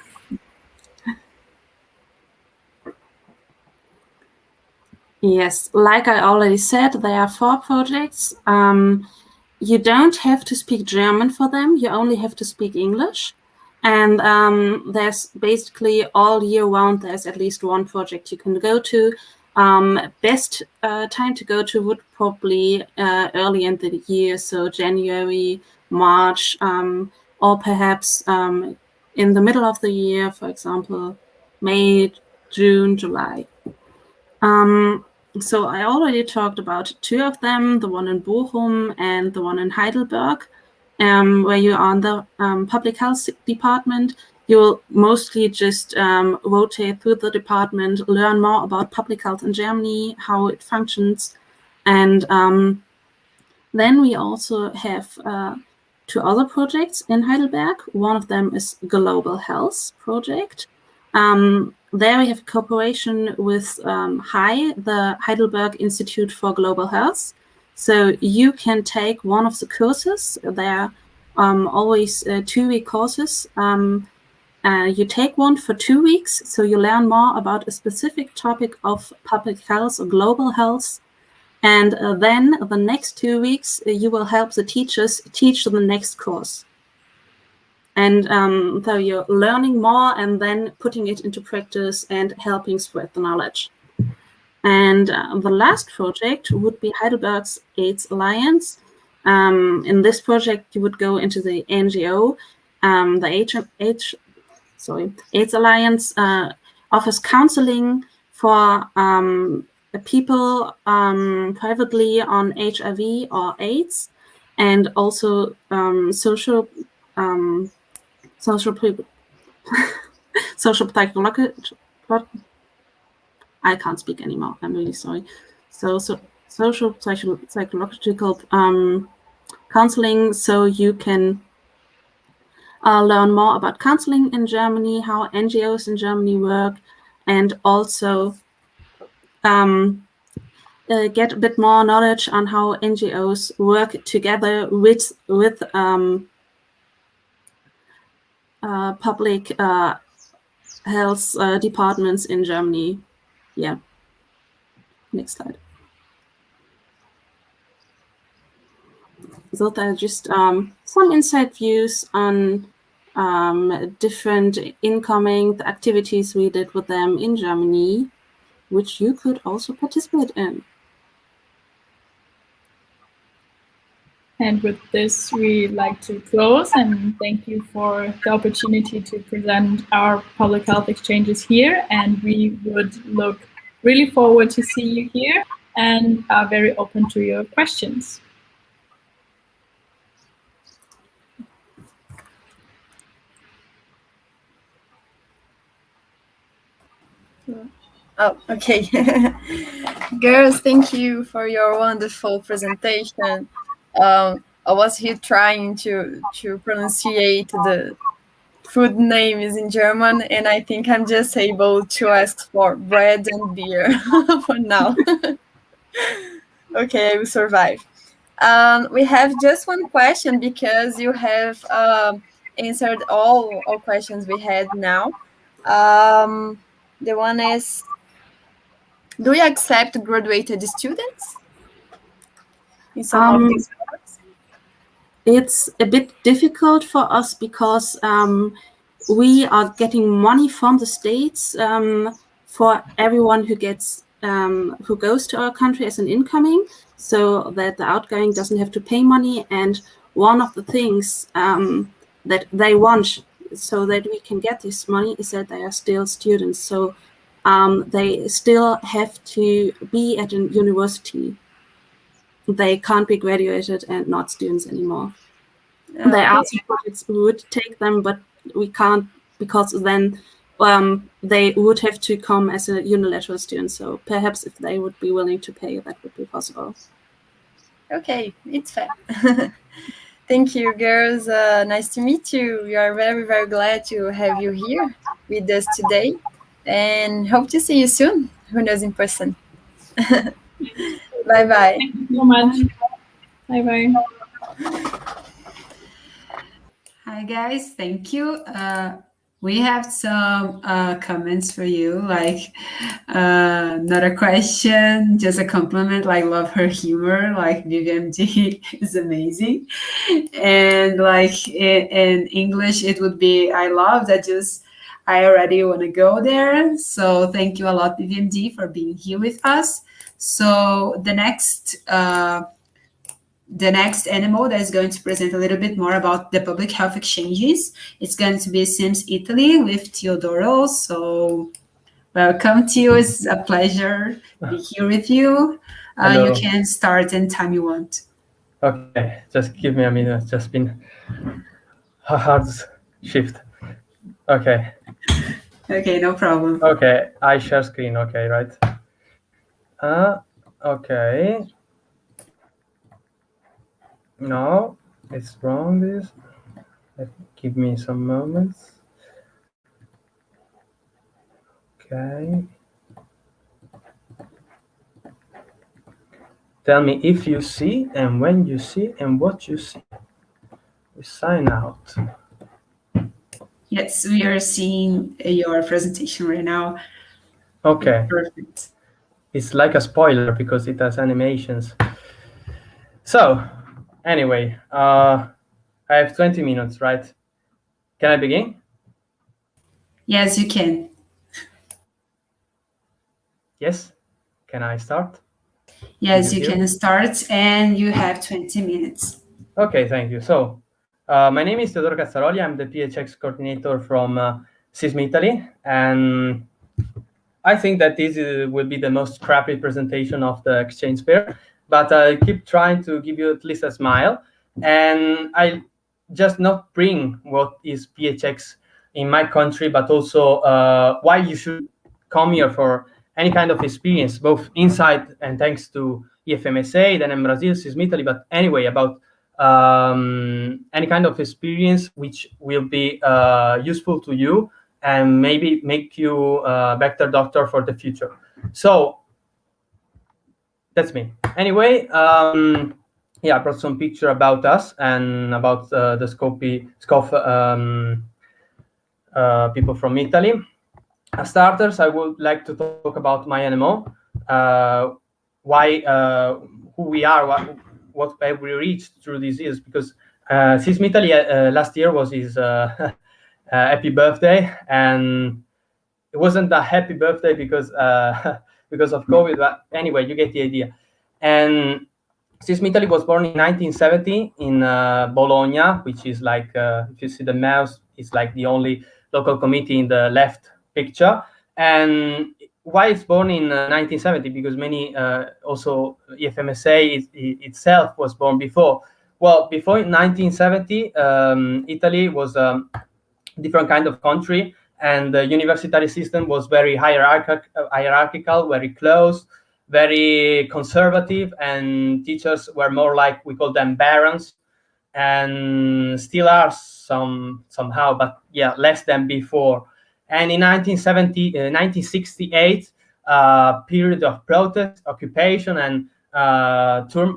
Yes, like I already said, there are 4 projects. You don't have to speak German for them. You only have to speak English. And there's basically all year round, there's at least one project you can go to. Best time to go to would probably early in the year, so January, March, or perhaps in the middle of the year, for example, May, June, July. So I already talked about 2 of them, the one in Bochum and the one in Heidelberg, where you're on the public health department. You'll mostly just rotate through the department, learn more about public health in Germany, how it functions. And then we also have 2 other projects in Heidelberg. One of them is Global Health Project. There we have a cooperation with HI, the Heidelberg Institute for Global Health. So you can take one of the courses. They're always 2-week courses. You take one for 2 weeks, so you learn more about a specific topic of public health or global health. And then the next 2 weeks, you will help the teachers teach the next course. And so you're learning more and then putting it into practice and helping spread the knowledge. And the last project would be Heidelberg's AIDS Alliance. In this project, you would go into the NGO. The AIDS Alliance offers counseling for people privately on HIV or AIDS, and also social psychological. I can't speak anymore. I'm really sorry. social psychological counseling, so you can learn more about counseling in Germany, how NGOs in Germany work, and also get a bit more knowledge on how NGOs work together with public health departments in Germany. Yeah. Next slide. So that are just some inside views on different incoming activities we did with them in Germany, which you could also participate in. And with this, we'd like to close and thank you for the opportunity to present our public health exchanges here. And we would look really forward to see you here and are very open to your questions. Oh, okay. Girls, thank you for your wonderful presentation. I was here trying to pronunciate the food names in German, and I think I'm just able to ask for bread and beer for now. Okay, I will survive. We have just one question because you have answered all questions we had now. The one is, do you accept graduated students in some of these products? It's a bit difficult for us because we are getting money from the states for everyone who gets who goes to our country as an incoming, so that the outgoing doesn't have to pay money. And one of the things that they want so that we can get this money is that they are still students. So they still have to be at a university. They can't be graduated and not students anymore. There are some projects we would take them, but we can't, because then they would have to come as a unilateral student. So perhaps if they would be willing to pay, that would be possible. Okay, it's fair. Thank you, girls. Nice to meet you. We are very, very glad to have you here with us today, and hope to see you soon. Who knows, in person. Bye-bye. Thank you so much. Bye-bye. Hi guys, thank you. We have some comments for you, like not a question, just a compliment, like love her humor, like VVMD is amazing. And like in English, it would be, I love that, just I already want to go there. So thank you a lot, VVMD, for being here with us. So the next animal that is going to present a little bit more about the public health exchanges, it's going to be Sims Italy with Teodoro. So welcome, Teo. It's a pleasure to be here with you. You can start anytime you want. Okay, just give me a minute. It's just been a hard shift. Okay. Okay, no problem. Okay, I share screen. Okay, right. Okay. No, it's wrong. This. Give me some moments. Okay. Tell me if you see and when you see and what you see. We sign out. Yes, we are seeing your presentation right now. Okay. Perfect. It's like a spoiler because it has animations. So, anyway, I have 20 minutes, right? Can I begin? Yes, you can. Yes? Can I start? Yes, you can start, and you have 20 minutes. Okay, thank you. So, my name is Teodoro Cazzaroli. I'm the PHEx coordinator from SISM Italy, and I think that this will be the most crappy presentation of the exchange fair, but I keep trying to give you at least a smile, and I just not bring what is PHEx in my country, but also why you should come here for any kind of experience, both inside and thanks to IFMSA, DENEM Brazil, SISM Italy, but anyway, about any kind of experience which will be useful to you and maybe make you a better doctor for the future. So that's me. Anyway, yeah, I brought some picture about us and about the SCOF people from Italy. As starters, I would like to talk about my NMO, why, who we are, what have we reached through these years, because SISM Italy last year was his happy birthday, and it wasn't a happy birthday because because of COVID, but anyway, you get the idea. And SISM Italy was born in 1970 in Bologna, which is like, if you see the mouse, it's like the only local committee in the left picture. And why it's born in 1970? Because many, also IFMSA itself was born before. Well, before 1970, Italy was a different kind of country, and the university system was very hierarchical, very close, very conservative, and teachers were more like, we call them barons, and still are somehow, but yeah, less than before. And in 1968, period of protest, occupation, and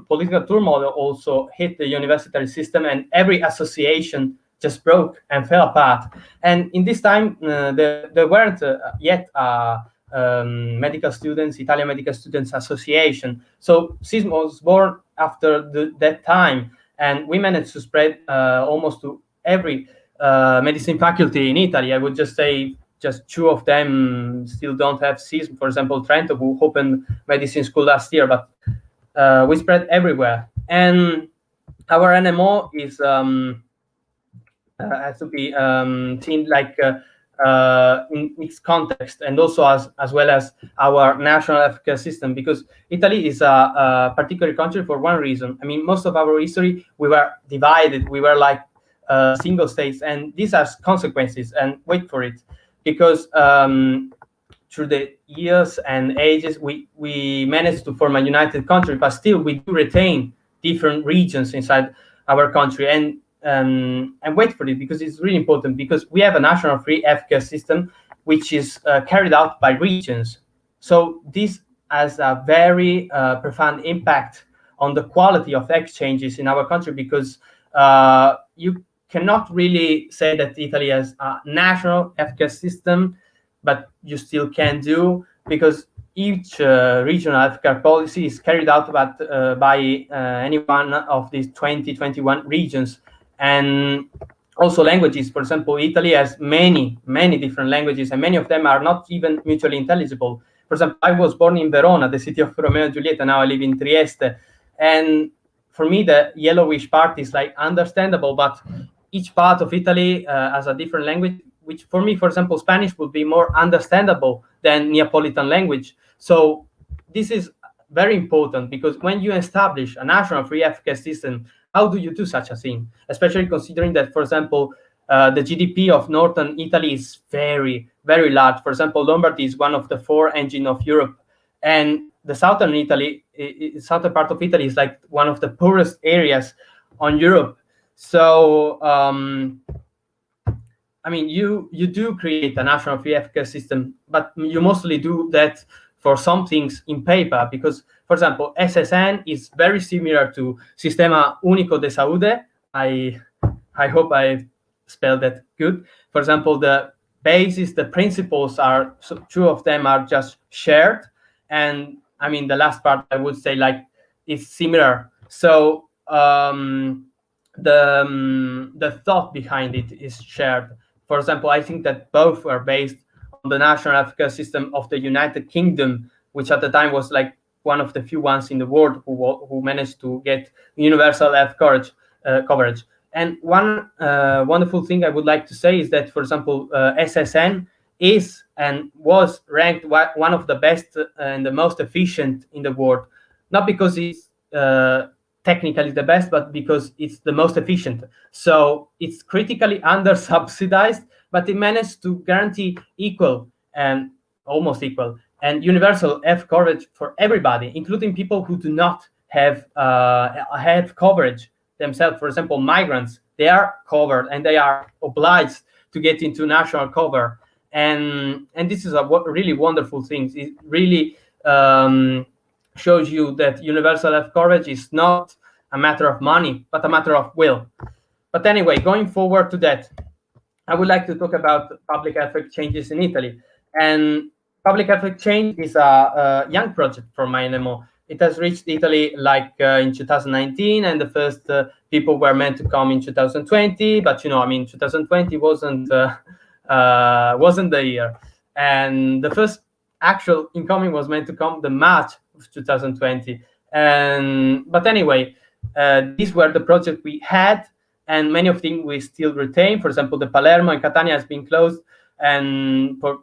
political turmoil also hit the university system, and every association just broke and fell apart. And in this time, there weren't yet medical students, Italian Medical Students Association. So SISM was born after that time, and we managed to spread almost to every medicine faculty in Italy. I would just say just 2 of them still don't have SISM. For example, Trento, who opened medicine school last year, but we spread everywhere. And our NMO is has to be seen like in its context, and also as well as our national healthcare system, because Italy is a particular country for one reason. I mean, most of our history, we were divided, we were like single states, and this has consequences, and wait for it, because through the years and ages, we managed to form a united country, but still we do retain different regions inside our country. And wait for it, because it's really important, because we have a national free healthcare system which is carried out by regions. So this has a very profound impact on the quality of exchanges in our country, because you cannot really say that Italy has a national healthcare system, but you still can do, because each regional healthcare policy is carried out by any one of these 21 regions. And also languages. For example, Italy has many different languages, and many of them are not even mutually intelligible. For example, I was born in Verona, the city of Romeo and Juliet, and now I live in Trieste. And for me, the yellowish part is like understandable, but each part of Italy has a different language, which for me, for example, Spanish would be more understandable than Neapolitan language. So this is very important, because when you establish a national free healthcare system, how do you do such a thing? Especially considering that, for example, the GDP of northern Italy is very, very large. For example, Lombardy is one of the 4 engines of Europe, and the southern part of Italy is like one of the poorest areas on Europe. So, I mean, you do create a national free healthcare system, but you mostly do that for some things in paper, because, for example, SSN is very similar to Sistema Único de Saúde. I hope I spelled that good. For example, the basis, the principles are, so 2 of them are just shared. And I mean, the last part, I would say, like, is similar. So the thought behind it is shared. For example, I think that both are based on the national healthcare system of the United Kingdom, which at the time was like one of the few ones in the world who managed to get universal health coverage. And one wonderful thing I would like to say is that, for example, SSN is and was ranked one of the best and the most efficient in the world, not because it's technically the best, but because it's the most efficient. So it's critically under-subsidized, but it managed to guarantee equal and almost equal and universal have coverage for everybody, including people who do not have coverage themselves. For example, migrants, they are covered and they are obliged to get into national cover. And this is a really wonderful thing. It really shows you that universal health coverage is not a matter of money, but a matter of will. But anyway, going forward to that, I would like to talk about public health exchanges in Italy. And public health exchange is a young project for my NMO. It has reached Italy like in 2019, and the first people were meant to come in 2020. But 2020 wasn't the year, and the first actual incoming was meant to come the March of 2020. But anyway, these were the projects we had, and many of them we still retain. For example, the Palermo and Catania has been closed, and for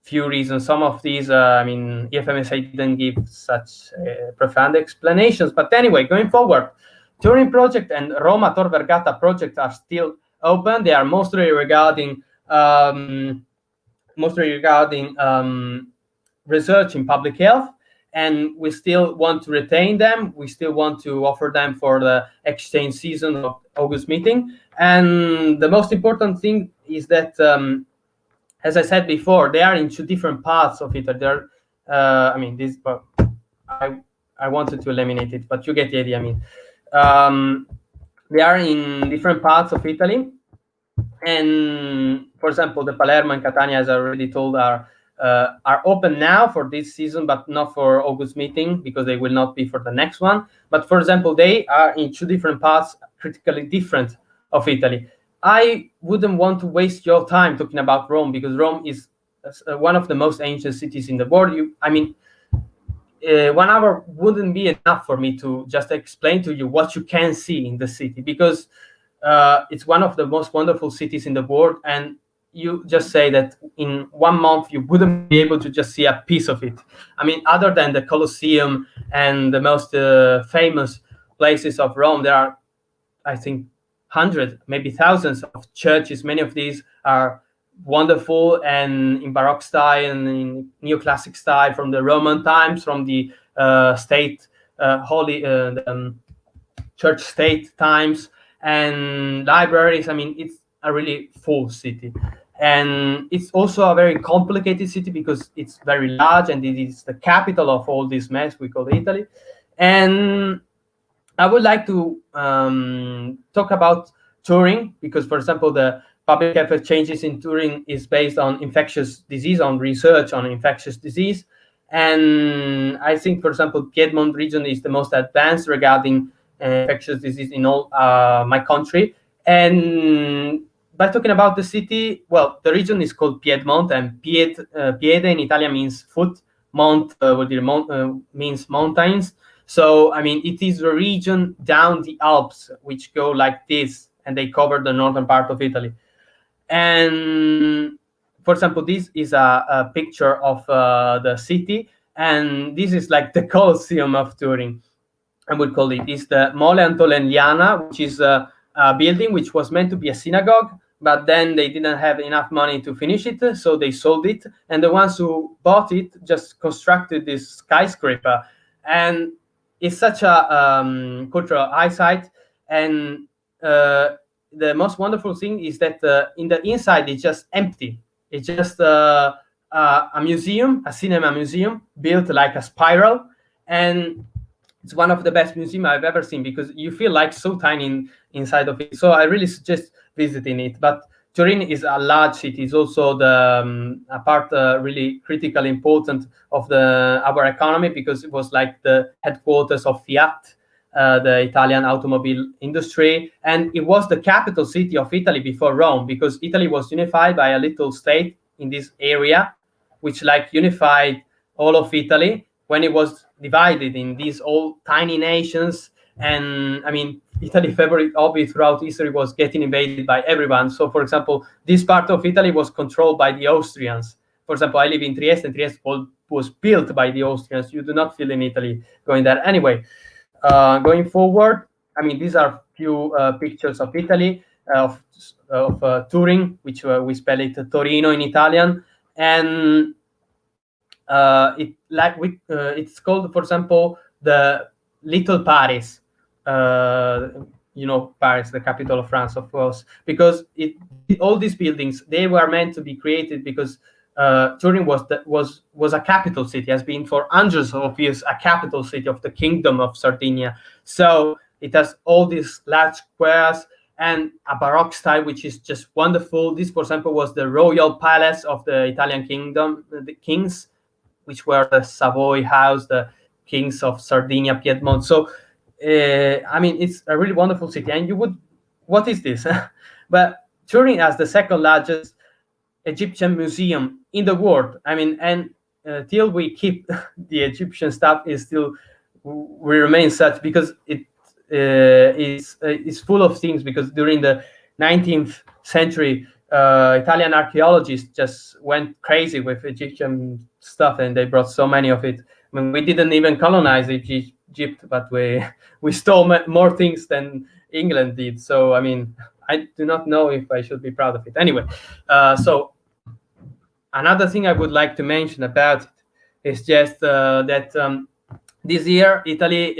few reasons. Some of these, EFMSA didn't give such profound explanations. But anyway, going forward, Turin project and Roma Tor Vergata project are still open. They are mostly regarding research in public health, and we still want to retain them. We still want to offer them for the exchange season of August meeting. And the most important thing is that, as I said before, they are in two different parts of Italy. I wanted to eliminate it, but you get the idea. They are in different parts of Italy. And for example, the Palermo and Catania, as I already told, are open now for this season, but not for August meeting, because they will not be for the next one. But for example, they are in two different parts, critically different of Italy. I wouldn't want to waste your time talking about Rome, because Rome is one of the most ancient cities in the world. 1 hour wouldn't be enough for me to just explain to you what you can see in the city, because it's one of the most wonderful cities in the world, and you just say that in 1 month you wouldn't be able to just see a piece of it. Other than the Colosseum and the most famous places of Rome, there are, I think, hundreds, maybe thousands of churches. Many of these are wonderful and in Baroque style and in neoclassic style from the Roman times, from the church-state times, and libraries. It's a really full city. And it's also a very complicated city because it's very large, and it is the capital of all this mess we call Italy. And I would like to talk about Turin, because, for example, the public health exchanges in Turin is based on infectious disease, on research on infectious disease. And I think, for example, Piedmont region is the most advanced regarding infectious disease in all my country. And by talking about the city, well, the region is called Piedmont, and piede in Italian means foot, mont means mountains. So, it is a region down the Alps, which go like this, and they cover the northern part of Italy. And, for example, this is a picture of the city, and this is like the Colosseum of Turin, I would call it. It's the Mole Antonelliana, which is a building which was meant to be a synagogue, but then they didn't have enough money to finish it, so they sold it. And the ones who bought it just constructed this skyscraper. And it's such a cultural eyesight. And the most wonderful thing is that in the inside, it's just empty. It's just a museum, a cinema museum, built like a spiral. And it's one of the best museums I've ever seen, because you feel like so tiny inside of it. So I really suggest visiting it. But Turin is a large city. It's also a part really critically important of our economy, because it was like the headquarters of Fiat, the Italian automobile industry. And it was the capital city of Italy before Rome, because Italy was unified by a little state in this area, which unified all of Italy when it was divided in these all tiny nations. And Italy's favorite hobby throughout history was getting invaded by everyone. So, for example, this part of Italy was controlled by the Austrians. For example, I live in Trieste, and Trieste was built by the Austrians. You do not feel in Italy going there. Anyway, going forward, these are few pictures of Italy, of Turin, which we spell it Torino in Italian. And it's called, for example, the Little Paris. Paris, the capital of France, of course, because all these buildings, they were meant to be created because Turin was a capital city, has been for hundreds of years a capital city of the Kingdom of Sardinia. So it has all these large squares and a Baroque style, which is just wonderful. This, for example, was the royal palace of the Italian kingdom, the kings, which were the Savoy House, the kings of Sardinia, Piedmont. So, it's a really wonderful city. And what is this? But Turin has the second largest Egyptian museum in the world. Till we keep the Egyptian stuff, we remain such, because it is full of things. Because during the 19th century, Italian archaeologists just went crazy with Egyptian stuff, and they brought so many of it. We didn't even colonize Egypt, but we stole more things than England did. So, I do not know if I should be proud of it. Anyway, so another thing I would like to mention about it is just that this year Italy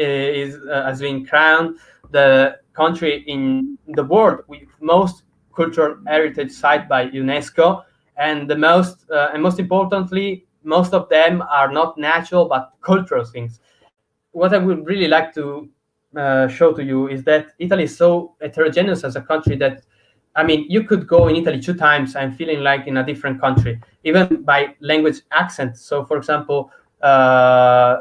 has been crowned the country in the world with most cultural heritage site by UNESCO, and the most and most importantly, most of them are not natural but cultural things. What I would really like to show to you is that Italy is so heterogeneous as a country that, you could go in Italy 2 times and feeling like in a different country, even by language accent. So, for example,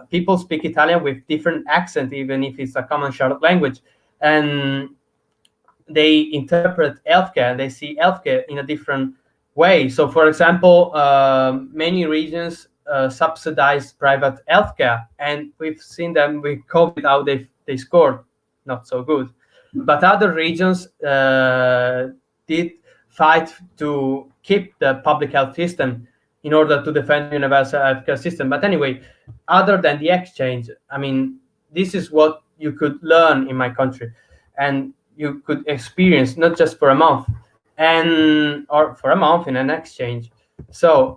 people speak Italian with different accent, even if it's a common shared language, and they interpret healthcare and they see healthcare in a different way. So, for example, many regions subsidize private healthcare, and we've seen them with COVID how they scored not so good. But other regions did fight to keep the public health system in order to defend the universal healthcare system. But anyway, other than the exchange, this is what you could learn in my country, and you could experience not just for a month, or for a month in an exchange. So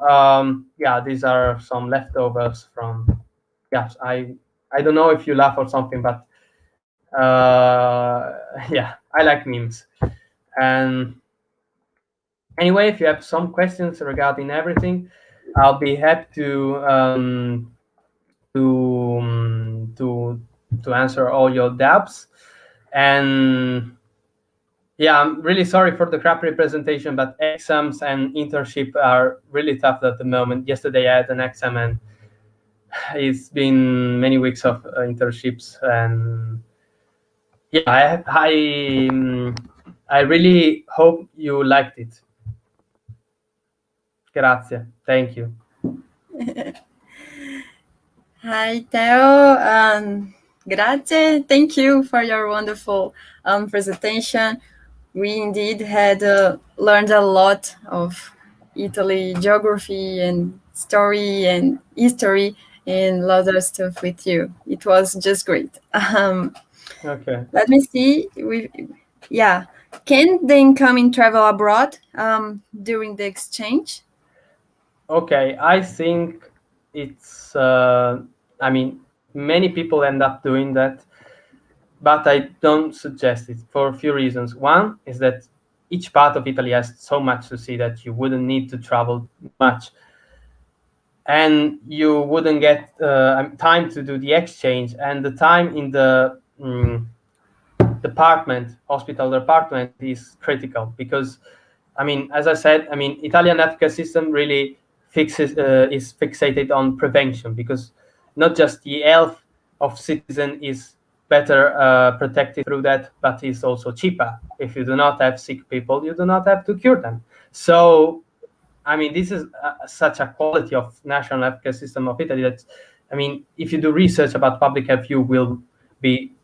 these are some leftovers from. Yes, I don't know if you laugh or something, but I like memes. And anyway, if you have some questions regarding everything, I'll be happy to answer all your doubts. And I'm really sorry for the crappy presentation, but exams and internship are really tough at the moment. Yesterday I had an exam, and it's been many weeks of internships, and I really hope you liked it. Grazie. Thank you. Hi, Theo. Grazie. Thank you for your wonderful presentation. We indeed had learned a lot of Italy geography and story and history and lots of stuff with you. It was just great. Okay. Let me see. Can the incoming travel abroad during the exchange? Okay, I think it's. Many people end up doing that, but I don't suggest it for a few reasons. One is that each part of Italy has so much to see that you wouldn't need to travel much, and you wouldn't get time to do the exchange, and the time in the hospital department is critical, because as I said, Italian healthcare system really is fixated on prevention, because not just the health of citizen is better protected through that, but it's also cheaper. If you do not have sick people, you do not have to cure them. So this is such a quality of national healthcare system of Italy that, if you do research about public health, you will be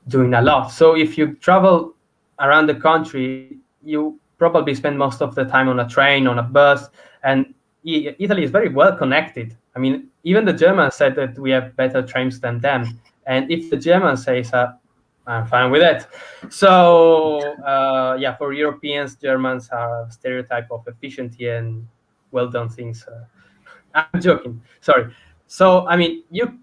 doing a lot. So if you travel around the country, you probably spend most of the time on a train, on a bus, and Italy is very well connected. Even the Germans said that we have better trains than them, and if the Germans say so, I'm fine with it. So for Europeans, Germans are a stereotype of efficiency and well done things. I'm joking. Sorry. So, I mean, you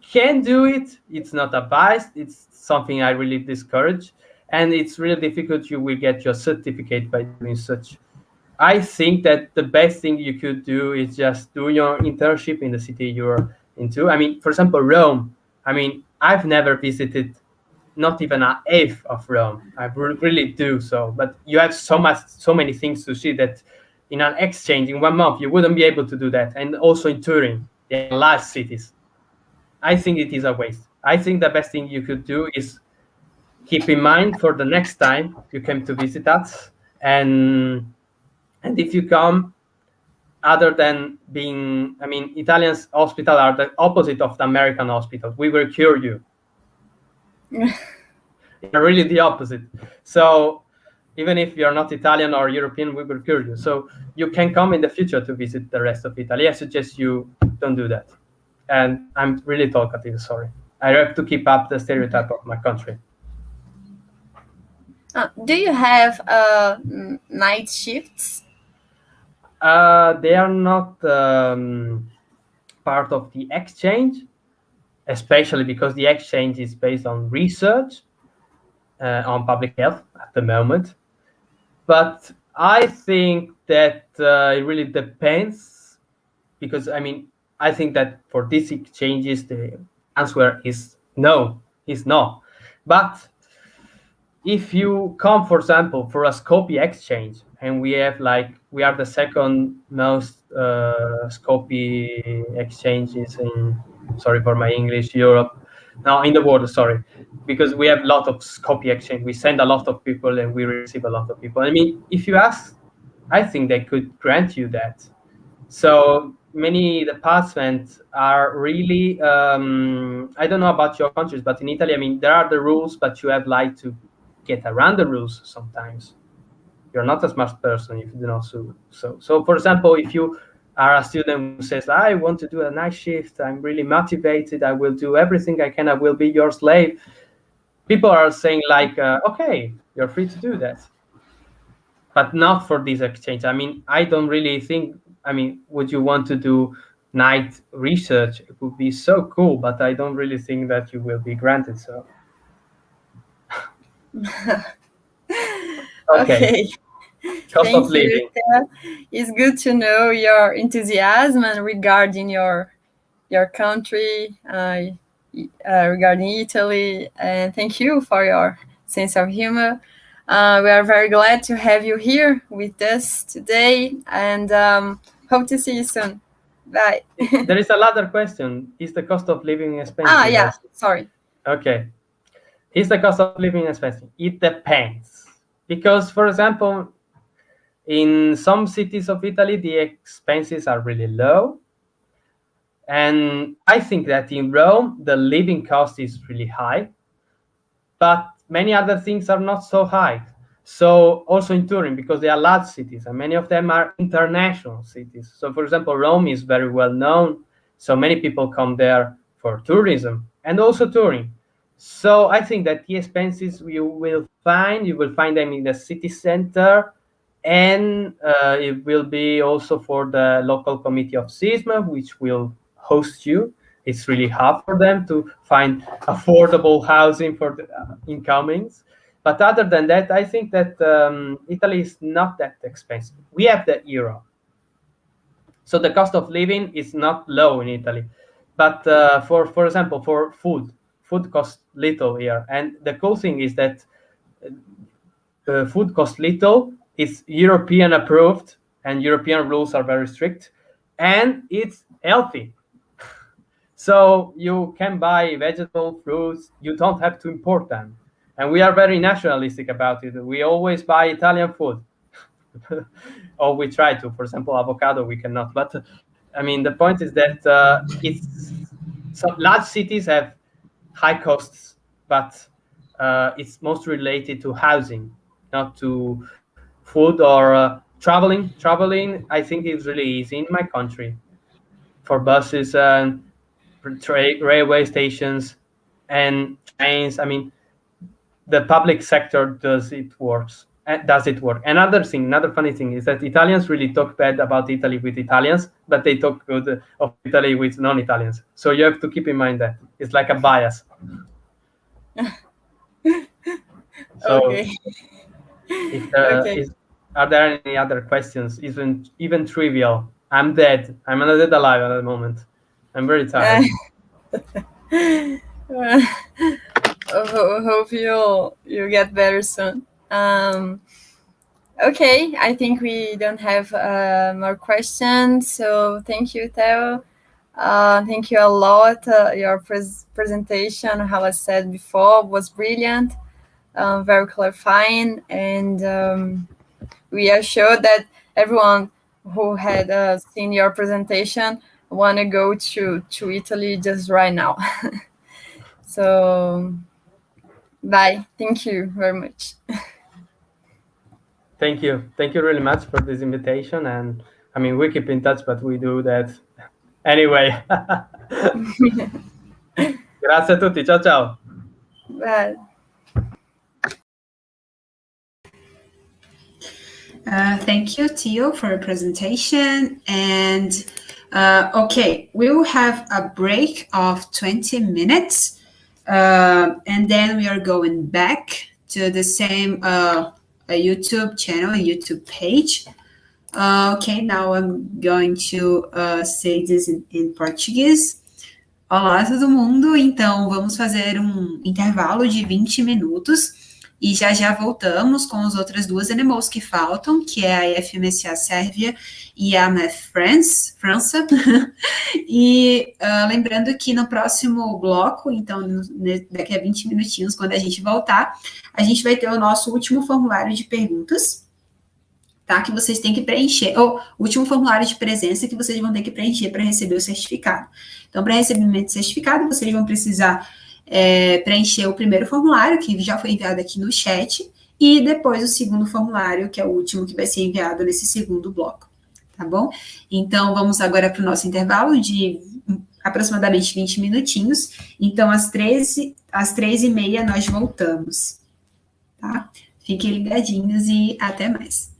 can do it. It's not advised. It's something I really discourage. And it's really difficult. You will get your certificate by doing such. I think that the best thing you could do is just do your internship in the city you're into. I mean, for example, Rome. I mean, I've never visited not even an eighth of Rome. I really do so. But you have so many things to see that in an exchange in 1 month, you wouldn't be able to do that. And also in Turin, they are large cities. I think it is a waste. I think the best thing you could do is keep in mind for the next time you come to visit us. And if you come, other than being, I mean, Italians hospital are the opposite of the American hospital. We will cure you. They're really the opposite. So even if you're not Italian or European, we will cure you. So you can come in the future to visit the rest of Italy. I suggest you don't do that. And I'm really talkative, sorry. I have to keep up the stereotype of my country. Do you have night shifts? They are not part of the exchange, especially because the exchange is based on research on public health at the moment. But I think that it really depends, because I mean, I think that for these exchanges, the answer is no, is no. But if you come, for example, for a Skopje exchange, and we are the second most Skopje exchanges in, sorry for my English, Europe, now in the world, sorry, because we have a lot of Skopje exchange. We send a lot of people and we receive a lot of people. I mean, if you ask, I think they could grant you that. So many departments are really, I don't know about your countries, but in Italy, I mean, there are the rules, but you have to get around the rules sometimes. You're not a smart person if you do not so for example, if you are a student who says, I want to do a night shift, I'm really motivated, I will do everything I can, I will be your slave, people are saying okay, you're free to do that, but not for this exchange. I mean, I don't really think, I mean, would you want to do night research? It would be so cool, but I don't really think that you will be granted so. Okay. Cost of living. It's good to know your enthusiasm regarding your country, regarding Italy, and thank you for your sense of humor. We are very glad to have you here with us today, and hope to see you soon. Bye. There is another question. Is the cost of living expensive? Yeah, sorry. Okay. Is the cost of living expensive? It depends. Because, for example, in some cities of Italy, the expenses are really low. And I think that in Rome, the living cost is really high. But many other things are not so high. So also in Turin, because they are large cities, and many of them are international cities. So, for example, Rome is very well known. So many people come there for tourism and also touring. So I think that the expenses you will find them in the city center, and it will be also for the local committee of SISMA, which will host you. It's really hard for them to find affordable housing for the incomings. But other than that, I think that Italy is not that expensive. We have the euro. So the cost of living is not low in Italy. But for example, for food costs little here. And the cool thing is that food costs little, it's European approved, and European rules are very strict, and it's healthy. So you can buy vegetable fruits, you don't have to import them. And we are very nationalistic about it. We always buy Italian food. Or we try to. For example, avocado, we cannot. But I mean, the point is that some large cities have high costs, but it's mostly related to housing, not to food or traveling. Traveling, I think, is really easy in my country for buses and railway stations and trains. I mean, the public sector does it works. does it work? Another funny thing is that Italians really talk bad about Italy with Italians, but they talk good of Italy with non-Italians. So you have to keep in mind that it's like a bias. So Okay. Okay. Are there any other questions, even trivial? I'm dead. I'm not dead alive at the moment. I'm very tired. Hope you get better soon. Okay, I think we don't have more questions. So thank you, Theo. Thank you a lot. Your presentation, how I said before, was brilliant, very clarifying, and we are sure that everyone who had seen your presentation want to go to Italy just right now. So, bye. Thank you very much. Thank you really much for this invitation. And I mean, we keep in touch, but we do that anyway. Grazie a tutti. Ciao ciao. Bye. Thank you, Theo, for your presentation. And okay, we will have a break of 20 minutes. And then we are going back to the same YouTube channel, YouTube page. Okay, now I'm going to say this in Portuguese. Olá, todo mundo. Então, vamos fazer um intervalo de 20 minutos e já já voltamos com as outras duas NMOs que faltam, que é a FMSA Sérvia e a AMF França. E lembrando que no próximo bloco, então daqui a 20 minutinhos, quando a gente voltar, a gente vai ter o nosso último formulário de perguntas, tá? Que vocês têm que preencher, ou o último formulário de presença que vocês vão ter que preencher para receber o certificado. Então, para recebimento de certificado, vocês vão precisar preencher o primeiro formulário, que já foi enviado aqui no chat, e depois o segundo formulário, que é o último que vai ser enviado nesse segundo bloco, tá bom? Então, vamos agora para o nosso intervalo de aproximadamente 20 minutinhos. Então, às 13h30 nós voltamos, tá? Fiquem ligadinhos e até mais.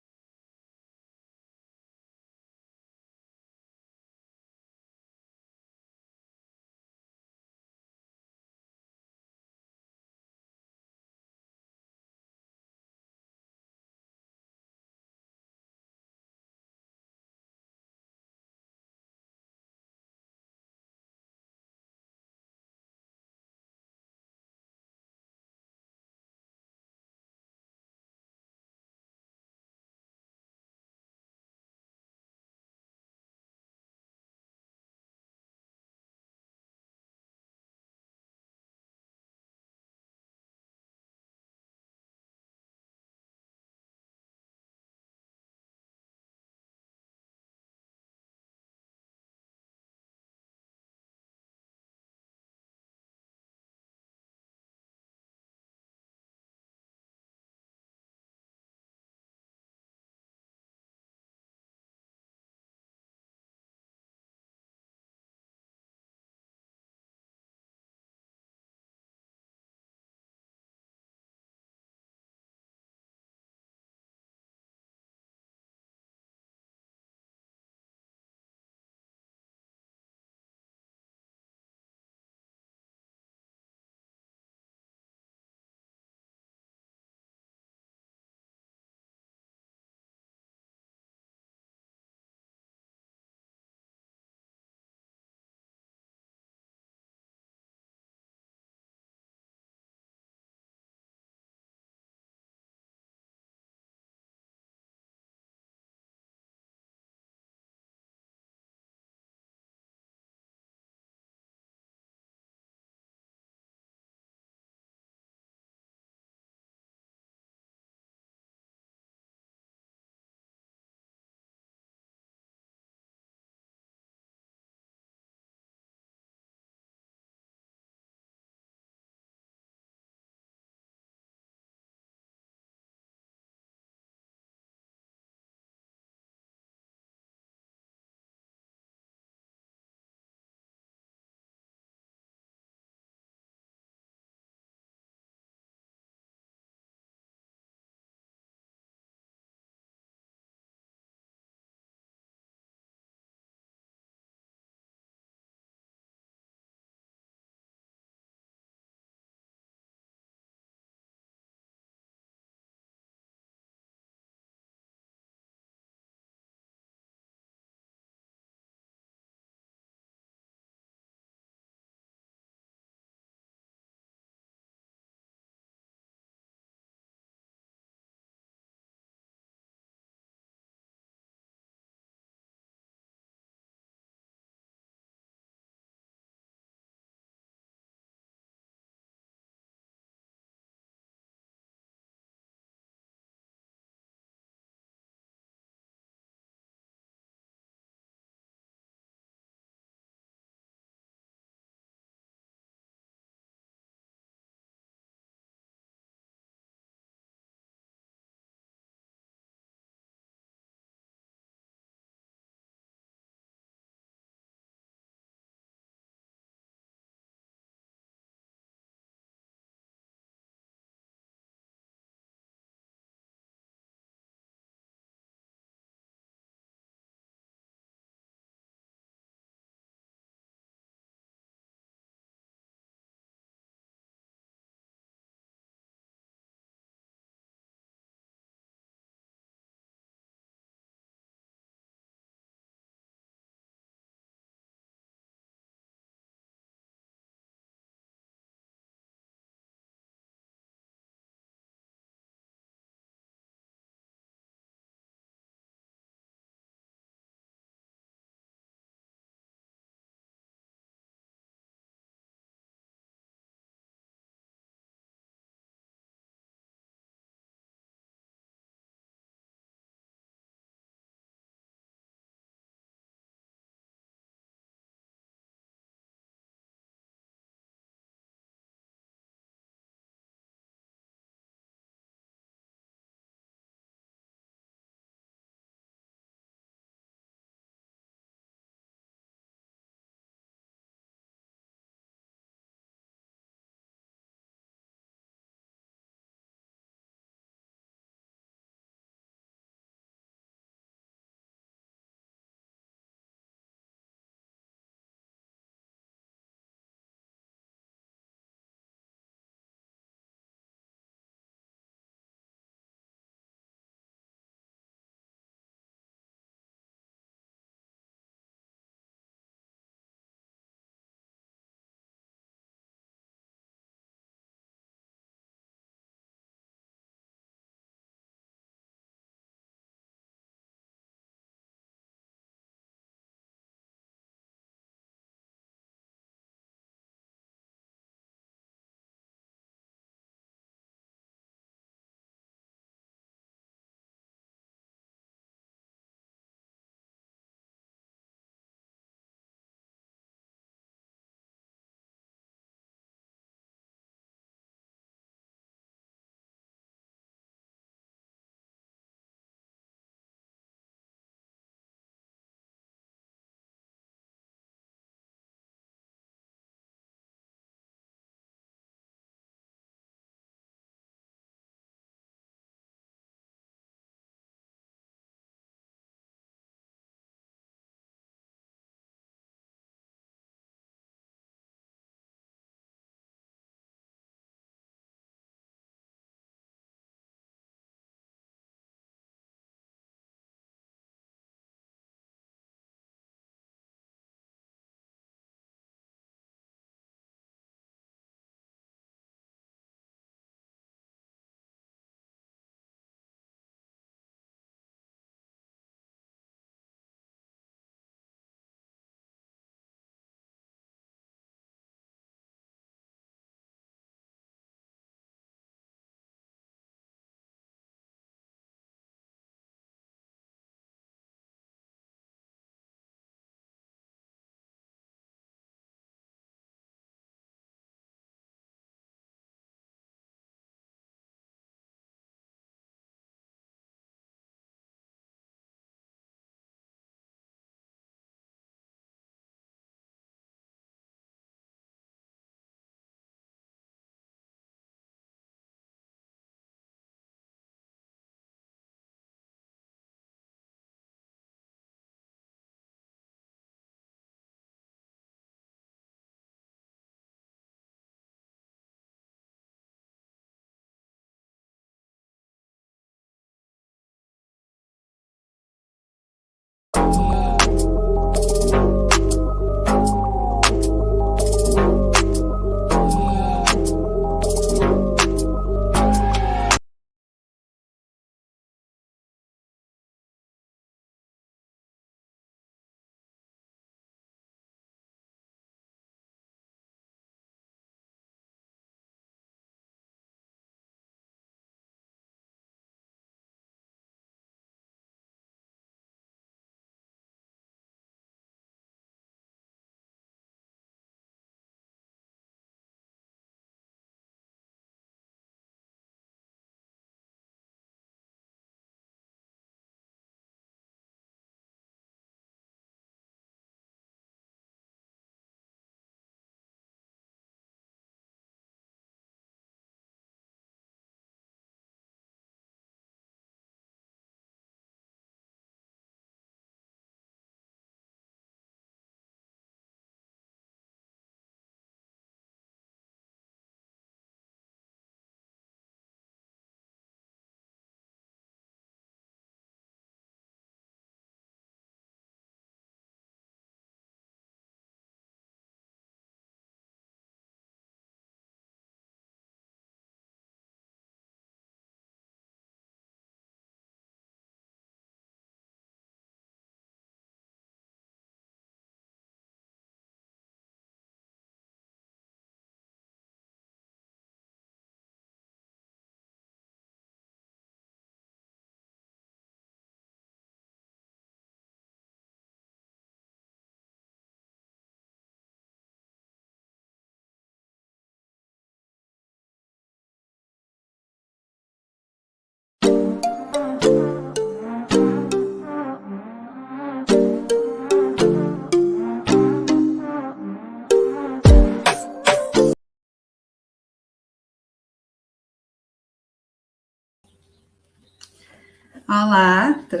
Olá, estou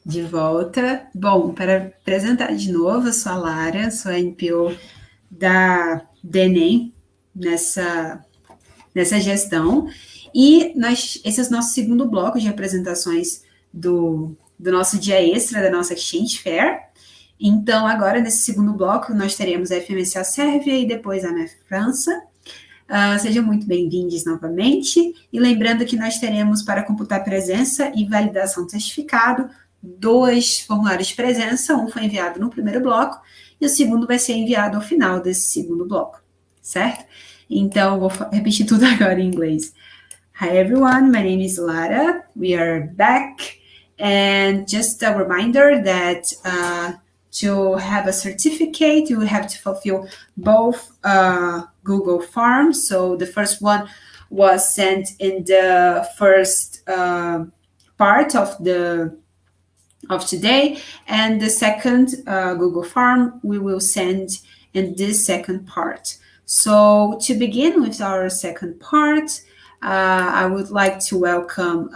de volta. Bom, para apresentar de novo, eu sou a Lara, sou a NPO da DENEM nessa gestão. E esse é o nosso segundo bloco de apresentações do nosso dia extra, da nossa Exchange Fair. Então, agora, nesse segundo bloco, nós teremos a FMCA Sérvia e depois a MEF França. Sejam muito bem-vindos novamente. E lembrando que nós teremos, para computar presença e validação do certificado, 2 formulários de presença. Um foi enviado no primeiro bloco e o segundo vai ser enviado ao final desse segundo bloco, certo? Então, vou repetir tudo agora em inglês. Hi, everyone. My name is Lara. We are back. And just a reminder that to have a certificate, you have to fulfill both Google forms. So the first one was sent in the first part of today, and the second Google form we will send in this second part. So to begin with our second part, I would like to welcome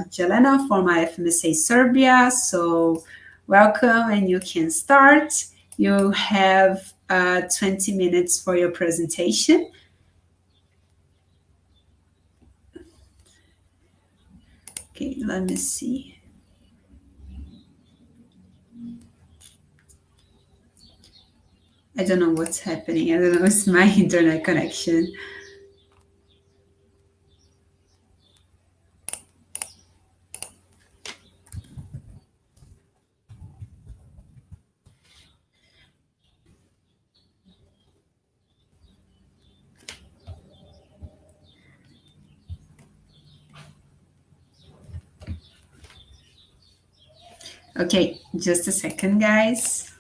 Jelena from my FMSA Serbia. So welcome, and you can start. You have 20 minutes for your presentation. Okay, let me see. I don't know what's happening. I don't know, it's my internet connection. Okay, just a second, guys.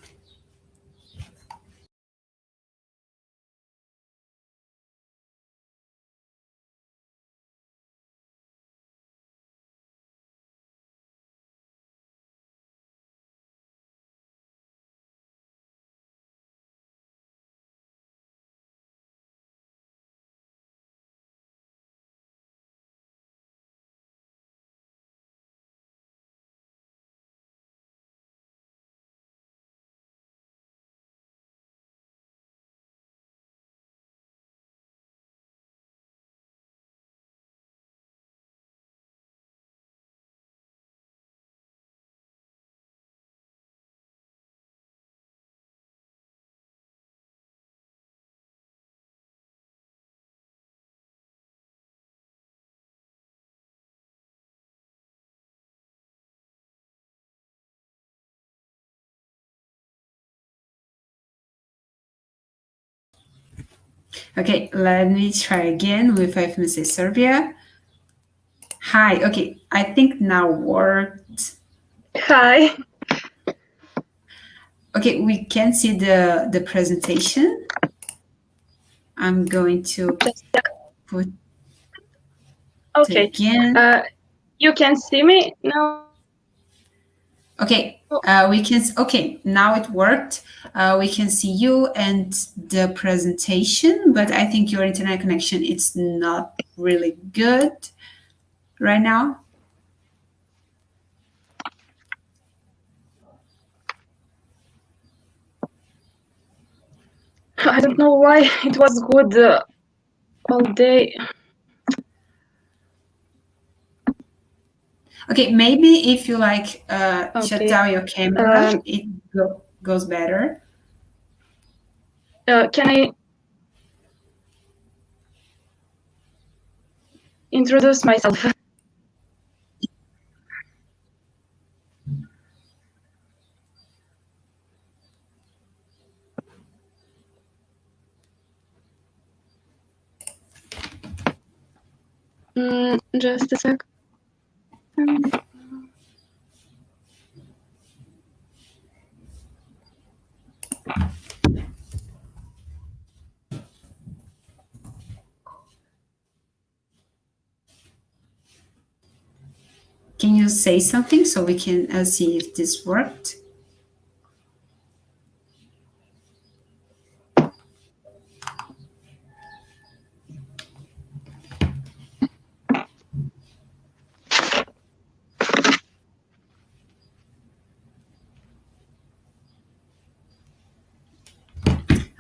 Okay, let me try again with FMC Serbia. Hi, okay, I think now worked. Hi. Okay, we can see the presentation. I'm going to put Okay. it again. You can see me now? Okay, we can, okay, now it worked. We can see you and the presentation, but I think your internet connection is not really good right now. I don't know why it was good all day. Okay, maybe if you like Okay. shut down your camera, it goes better. Can I introduce myself? Just a sec. Can you say something so we can see if this worked?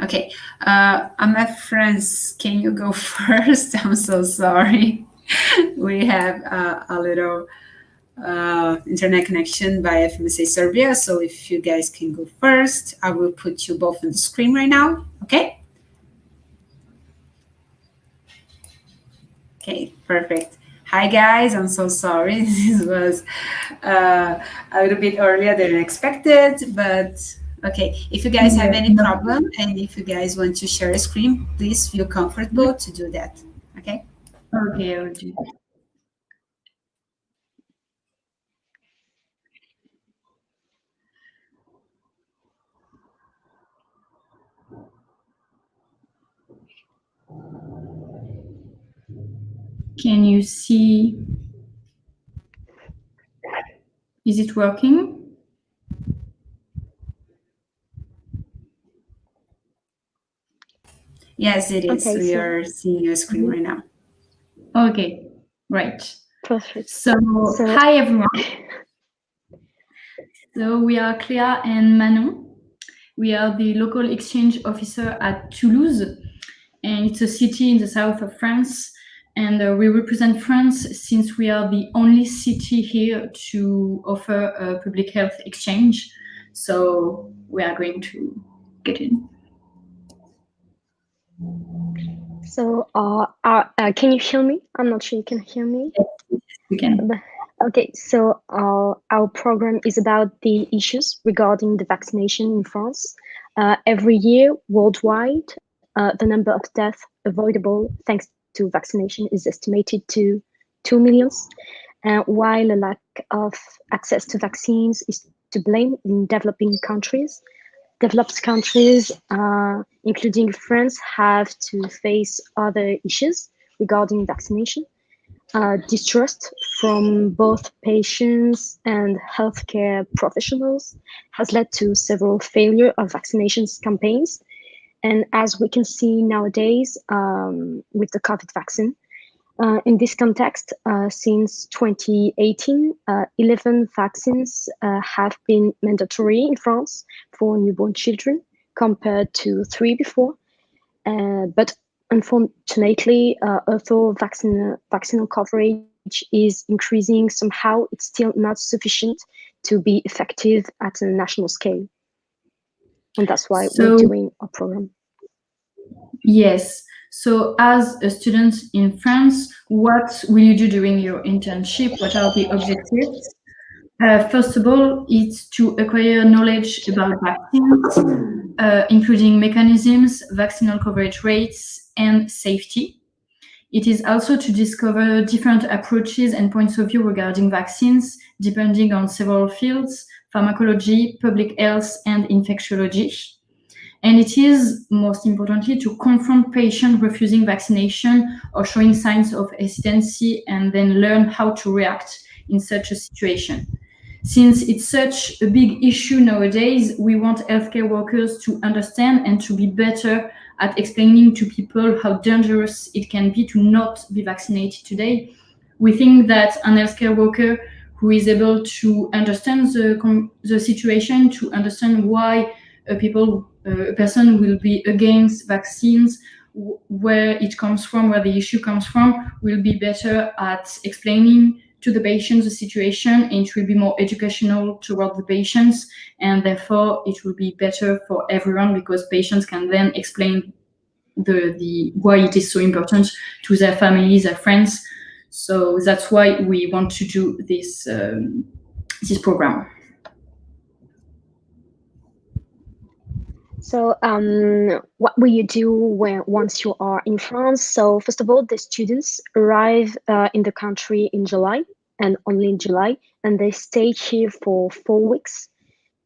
Okay, Anna France, can you go first? I'm so sorry. We have a little internet connection via FMSA Serbia, so if you guys can go first, I will put you both on the screen right now, okay? Okay, perfect. Hi guys, I'm so sorry. This was a little bit earlier than expected, but okay. If you guys have any problem and if you guys want to share a screen, please feel comfortable to do that, okay? Okay, I will do that. Can you see? Is it working? Yes, it is. Okay, We so- are seeing your screen right now. Okay, great. Perfect. So hi everyone. So we are Cléa and Manon. We are the local exchange officer at Toulouse, and it's a city in the south of France. And we represent France since we are the only city here to offer a public health exchange. So we are going to get in. So, can you hear me? I'm not sure you can hear me. We can. Okay, so our program is about the issues regarding the vaccination in France. Every year, worldwide, the number of deaths avoidable thanks to vaccination is estimated to 2 million, while a lack of access to vaccines is to blame in developing countries. Developed countries, including France, have to face other issues regarding vaccination. Distrust from both patients and healthcare professionals has led to several failure of vaccinations campaigns. And as we can see nowadays with the COVID vaccine, in this context, since 2018, 11 vaccines have been mandatory in France for newborn children compared to 3 before. But unfortunately, although vaccinal coverage is increasing, somehow it's still not sufficient to be effective at a national scale. And that's why we're doing a program. Yes. So as a student in France, what will you do during your internship? What are the objectives? First of all, it's to acquire knowledge about vaccines, including mechanisms, vaccinal coverage rates, and safety. It is also to discover different approaches and points of view regarding vaccines, depending on several fields, pharmacology, public health, and infectiology. And it is, most importantly, to confront patients refusing vaccination or showing signs of hesitancy and then learn how to react in such a situation. Since it's such a big issue nowadays, we want healthcare workers to understand and to be better at explaining to people how dangerous it can be to not be vaccinated today. We think that an healthcare worker who is able to understand the situation, to understand why a person will be against vaccines, where it comes from, where the issue comes from, will be better at explaining to the patients the situation, and it will be more educational toward the patients, and therefore it will be better for everyone because patients can then explain the why it is so important to their families, their friends. So that's why we want to do this this program. So what will you do once you are in France? So first of all, the students arrive in the country in July, and only in July, and they stay here for 4 weeks.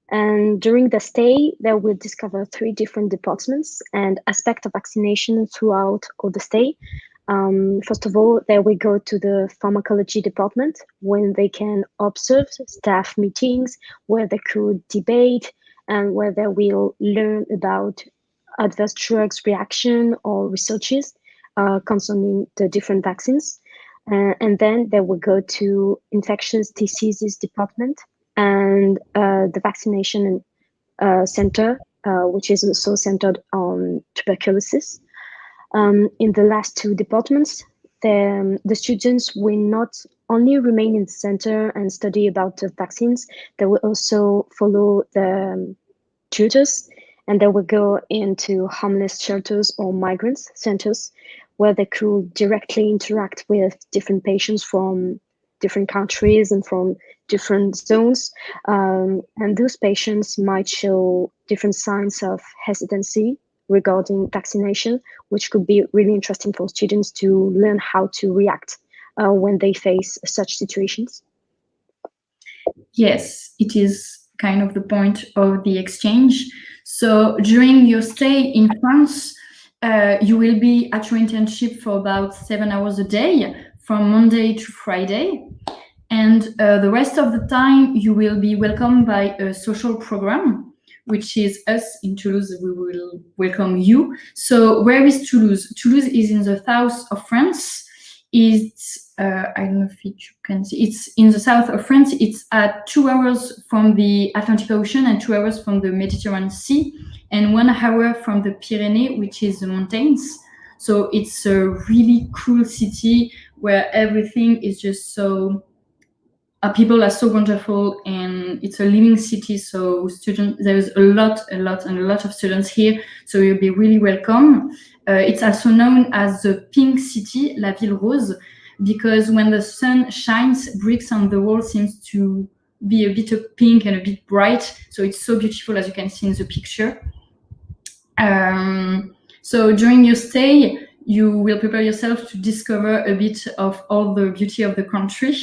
And during the stay, they will discover 3 different departments and aspects of vaccination throughout all the stay. First of all, they will go to the pharmacology department when they can observe staff meetings, where they could debate, and where they will learn about adverse drugs reaction or researches concerning the different vaccines. And then they will go to infectious diseases department and the vaccination center which is also centered on tuberculosis. In the last two departments, the students will not only remain in the center and study about the vaccines, they will also follow the tutors, and they will go into homeless shelters or migrants centers where they could directly interact with different patients from different countries and from different zones. And those patients might show different signs of hesitancy regarding vaccination, which could be really interesting for students to learn how to react when they face such situations. Yes, it is kind of the point of the exchange. So during your stay in France, you will be at your internship for about 7 hours a day from Monday to Friday. And the rest of the time, you will be welcomed by a social program, which is us in Toulouse. We will welcome you. So where is Toulouse? Toulouse is in the south of France. It's I don't know if you can see. It's in the south of France. It's at 2 hours from the Atlantic Ocean and 2 hours from the Mediterranean Sea, and 1 hour from the Pyrenees, which is the mountains. So it's a really cool city where everything is just so. People are so wonderful, and it's a living city. So there's a lot of students here. So you'll be really welcome. It's also known as the Pink City, La Ville Rose, because when the sun shines, bricks on the wall seems to be a bit of pink and a bit bright. So it's so beautiful, as you can see in the picture. So during your stay, you will prepare yourself to discover a bit of all the beauty of the country.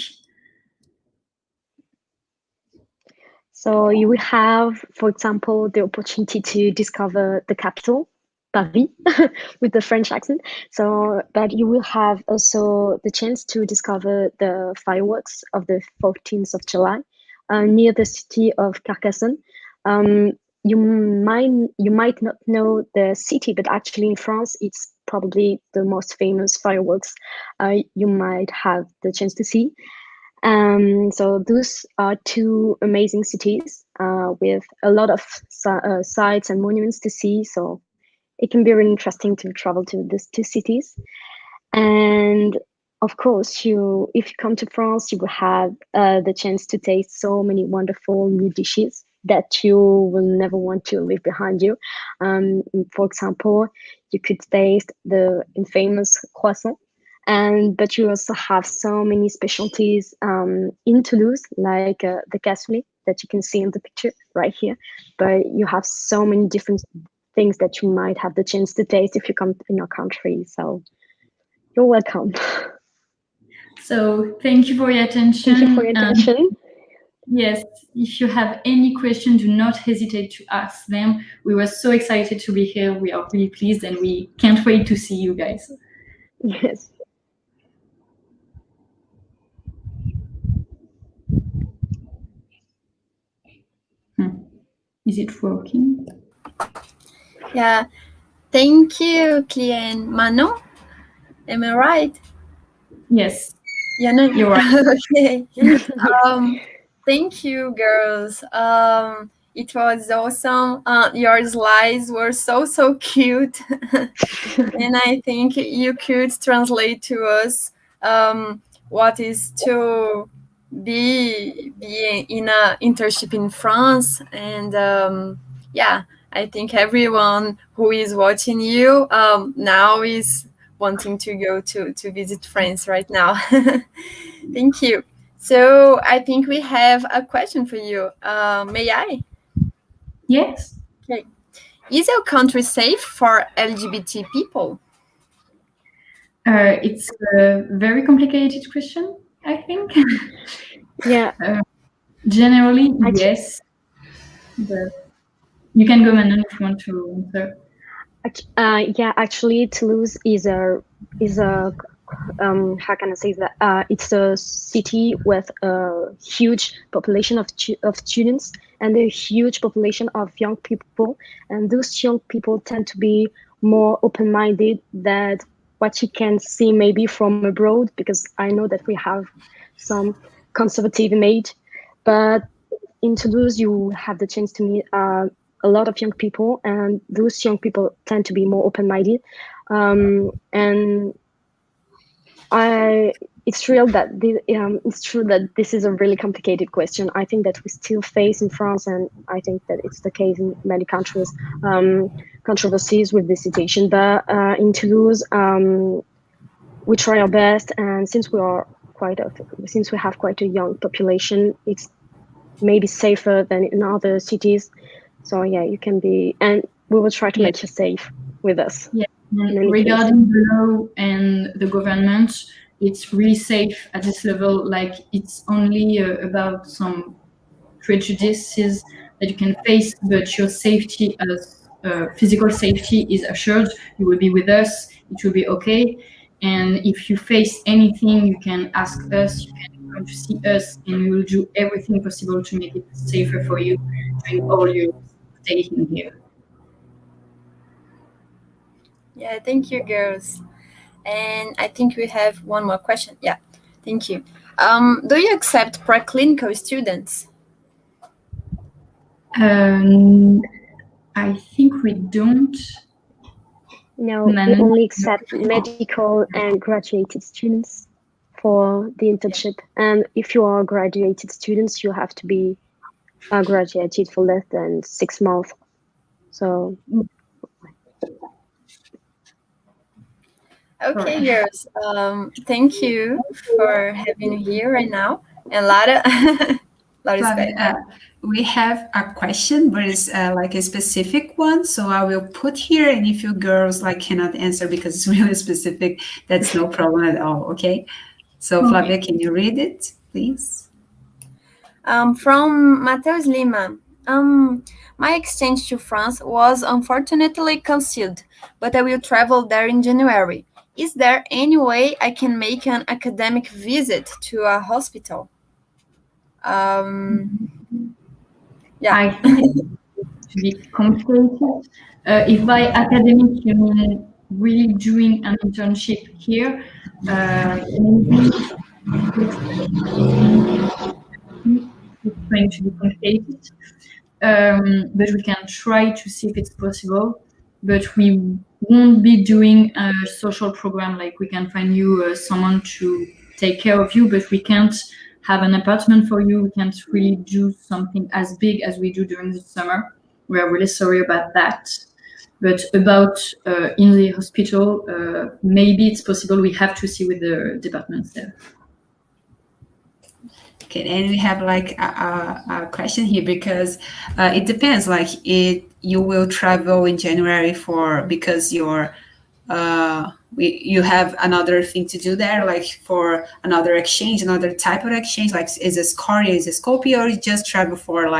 So you will have, for example, the opportunity to discover the capital, Paris, with the French accent. So, but you will have also the chance to discover the fireworks of the 14th of July near the city of Carcassonne. You might not know the city, but actually in France, it's probably the most famous fireworks you might have the chance to see. So those are two amazing cities with a lot of sites and monuments to see. So it can be really interesting to travel to these two cities. And of course, if you come to France, you will have the chance to taste so many wonderful new dishes that you will never want to leave behind you. For example, you could taste the infamous croissant. But you also have so many specialties in Toulouse, like the cassoulet that you can see in the picture right here. But you have so many different things that you might have the chance to taste if you come in our country. So you're welcome. So thank you for your attention. Thank you for your attention. Yes, if you have any questions, do not hesitate to ask them. We were so excited to be here. We are really pleased, and we can't wait to see you guys. Yes. Is it working? Yeah. Thank you, Clea and Manon. Am I right? Yes. Yeah, no, you're right. Okay. Thank you, girls. It was awesome. Your slides were so cute. And I think you could translate to us what is to be in an internship in France. And yeah, I think everyone who is watching you now is wanting to go to visit France right now. Thank you. So I think we have a question for you. May I? Yes. Okay. Is your country safe for LGBT people? It's a very complicated question, I think. Yeah. Generally, yes. But you can go, Manon, if you want to answer. Yeah, actually, Toulouse is a how can I say that? It's a city with a huge population of students and a huge population of young people, and those young people tend to be more open-minded than what you can see maybe from abroad, because I know that we have some conservative image, but in Toulouse you have the chance to meet a lot of young people, and those young people tend to be more open-minded. And it's true that this is a really complicated question. I think that we still face in France, and I think that it's the case in many countries, controversies with this situation. But in Toulouse, we try our best, and since we have quite a young population, it's maybe safer than in other cities. So yeah, you can be, and we will try to make you safe with us. Yeah. Regarding the law and the government, it's really safe at this level. Like, it's only about some prejudices that you can face, but your safety as physical safety is assured. You will be with us. It will be okay. And if you face anything, you can ask us. You can come to see us, and we will do everything possible to make it safer for you during all your stay in here. Yeah, thank you, girls. And I think we have one more question. Yeah, thank you. Do you accept preclinical students? I think we don't. No, we only accept medical and graduated students for the internship. And if you are graduated students, you have to be graduated for less than 6 months. So. Okay, girls. Thank you for having you here right now. And Lara, we have a question, but it's like a specific one. So I will put here, and if you girls cannot answer because it's really specific, that's no problem at all. Okay. So Flavia, can you read it, please? From Mateus Lima. My exchange to France was unfortunately cancelled, but I will travel there in January. Is there any way I can make an academic visit to a hospital? Yeah. I think it's to be complicated. If by academic you mean really doing an internship here, maybe it's going to be complicated. But we can try to see if it's possible. But we won't be doing a social program, like we can find you someone to take care of you, but we can't have an apartment for you. We can't really do something as big as we do during the summer. We are really sorry about that. But about in the hospital, maybe it's possible. We have to see with the departments there. Okay, and we have a question here because it depends. You will travel in January because you have another thing to do there, like for another exchange, another type of exchange, like is a Scoria, is a Skopje, or you just travel for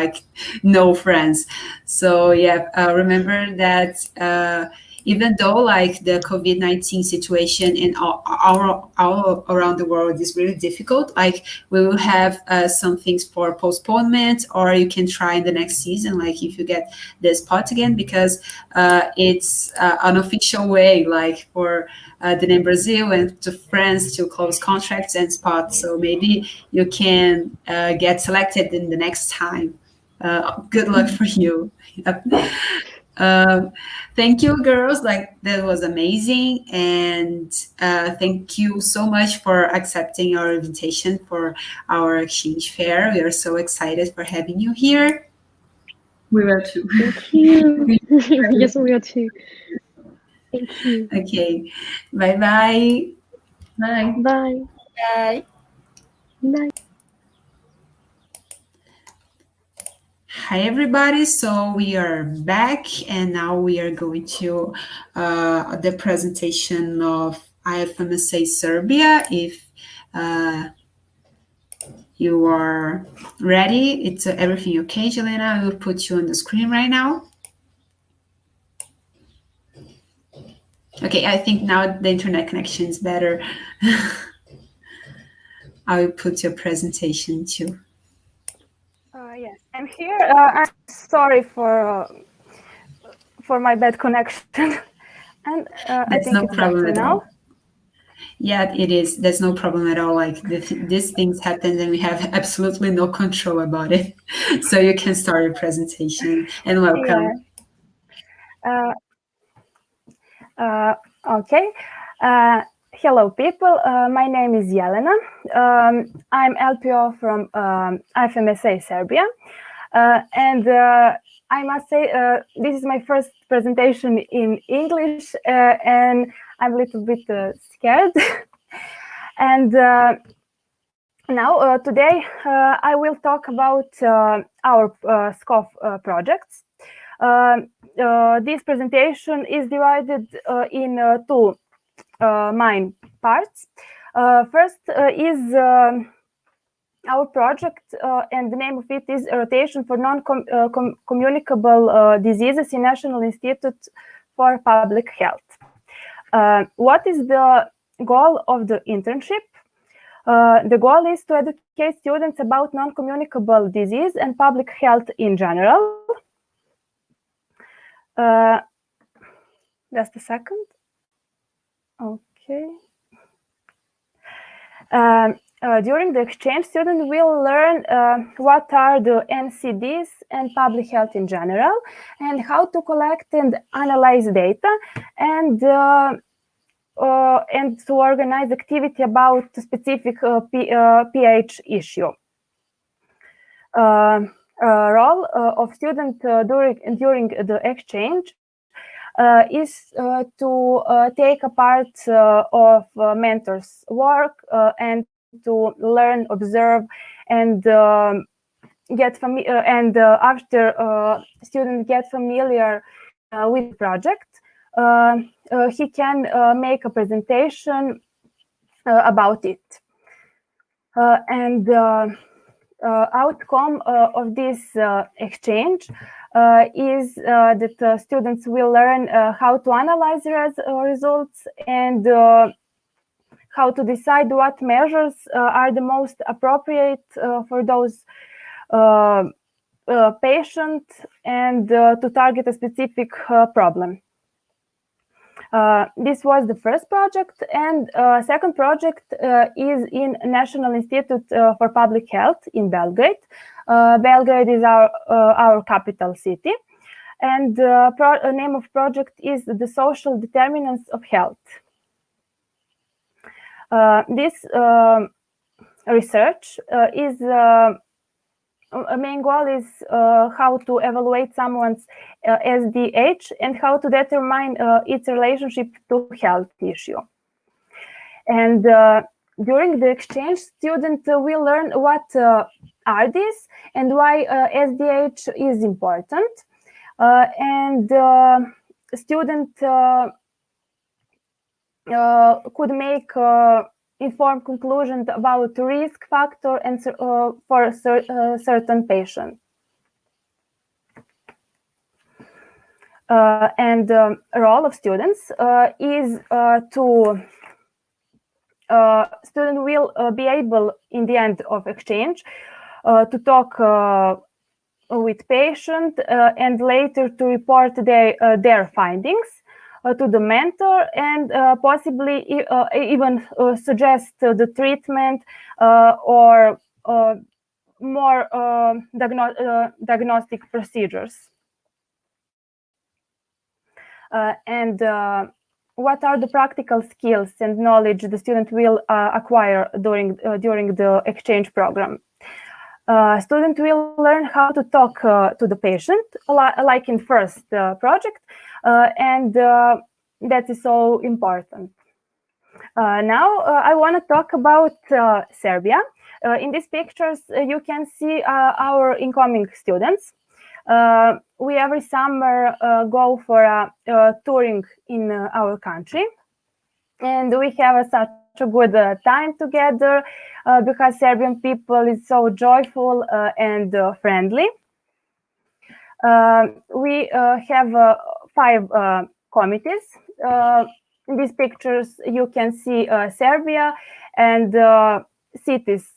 no friends. So yeah, remember that even though the COVID-19 situation in all around the world is really difficult, we will have some things for postponement, or you can try in the next season, if you get the spot again, because it's an official way, for DENEM Brazil and to France to close contracts and spots. So maybe you can get selected in the next time. Good luck for you. Thank you, girls. That was amazing, and thank you so much for accepting our invitation for our exchange fair. We are so excited for having you here. We were too. Thank you. Yes, we are too. Thank you. Okay. Bye-bye. Bye. Bye. Bye. Bye. Hi, everybody. So we are back, and now we are going to the presentation of IFMSA Serbia. If you are ready, it's everything okay, Jelena? I will put you on the screen right now. Okay, I think now the internet connection is better. I will put your presentation too. Yes, I'm here. I'm sorry for my bad connection. And I think no it's problem better at now. all. Yeah, it is. There's no problem at all. Like these things happen and we have absolutely no control about it. So you can start your presentation and welcome. Yeah. Okay. Hello, people. My name is Jelena. I'm LPO from FMSA Serbia. And I must say, this is my first presentation in English, and I'm a little bit scared. And now, today, I will talk about our SCOF projects. This presentation is divided in two main parts. First is our project, and the name of it is a rotation for non-communicable diseases in National Institute for Public Health. What is the goal of the internship? The goal is to educate students about non-communicable disease and public health in general. Just a second. Okay. During the exchange, students will learn what are the NCDs and public health in general, and how to collect and analyze data, and to organize activity about specific PH issue. Role of student during the exchange is to take a part of mentors' work and to learn, observe, and get familiar. And after students get familiar with the project, he can make a presentation about it. And outcome of this exchange is that students will learn how to analyze results and how to decide what measures are the most appropriate for those patients, and to target a specific problem. This was the first project, and second project is in National Institute for Public Health in Belgrade. Belgrade is our capital city, and the name of project is the Social Determinants of Health. This research is a main goal is how to evaluate someone's SDH and how to determine its relationship to health issue. And during the exchange, students will learn what are these and why SDH is important. And student could make informed conclusions about risk factor and for certain patients. And the role of students is to student will be able in the end of exchange to talk with patient and later to report their findings to the mentor, and possibly even suggest the treatment or more diagnostic procedures. And what are the practical skills and knowledge the student will acquire during the exchange program? Student will learn how to talk to the patient, like in first project, and that is so important. Now I want to talk about Serbia. In these pictures, you can see our incoming students. We every summer go for touring in our country, and we have such a good time together because Serbian people is so joyful and friendly. We have 5 committees. In these pictures, you can see Serbia and cities.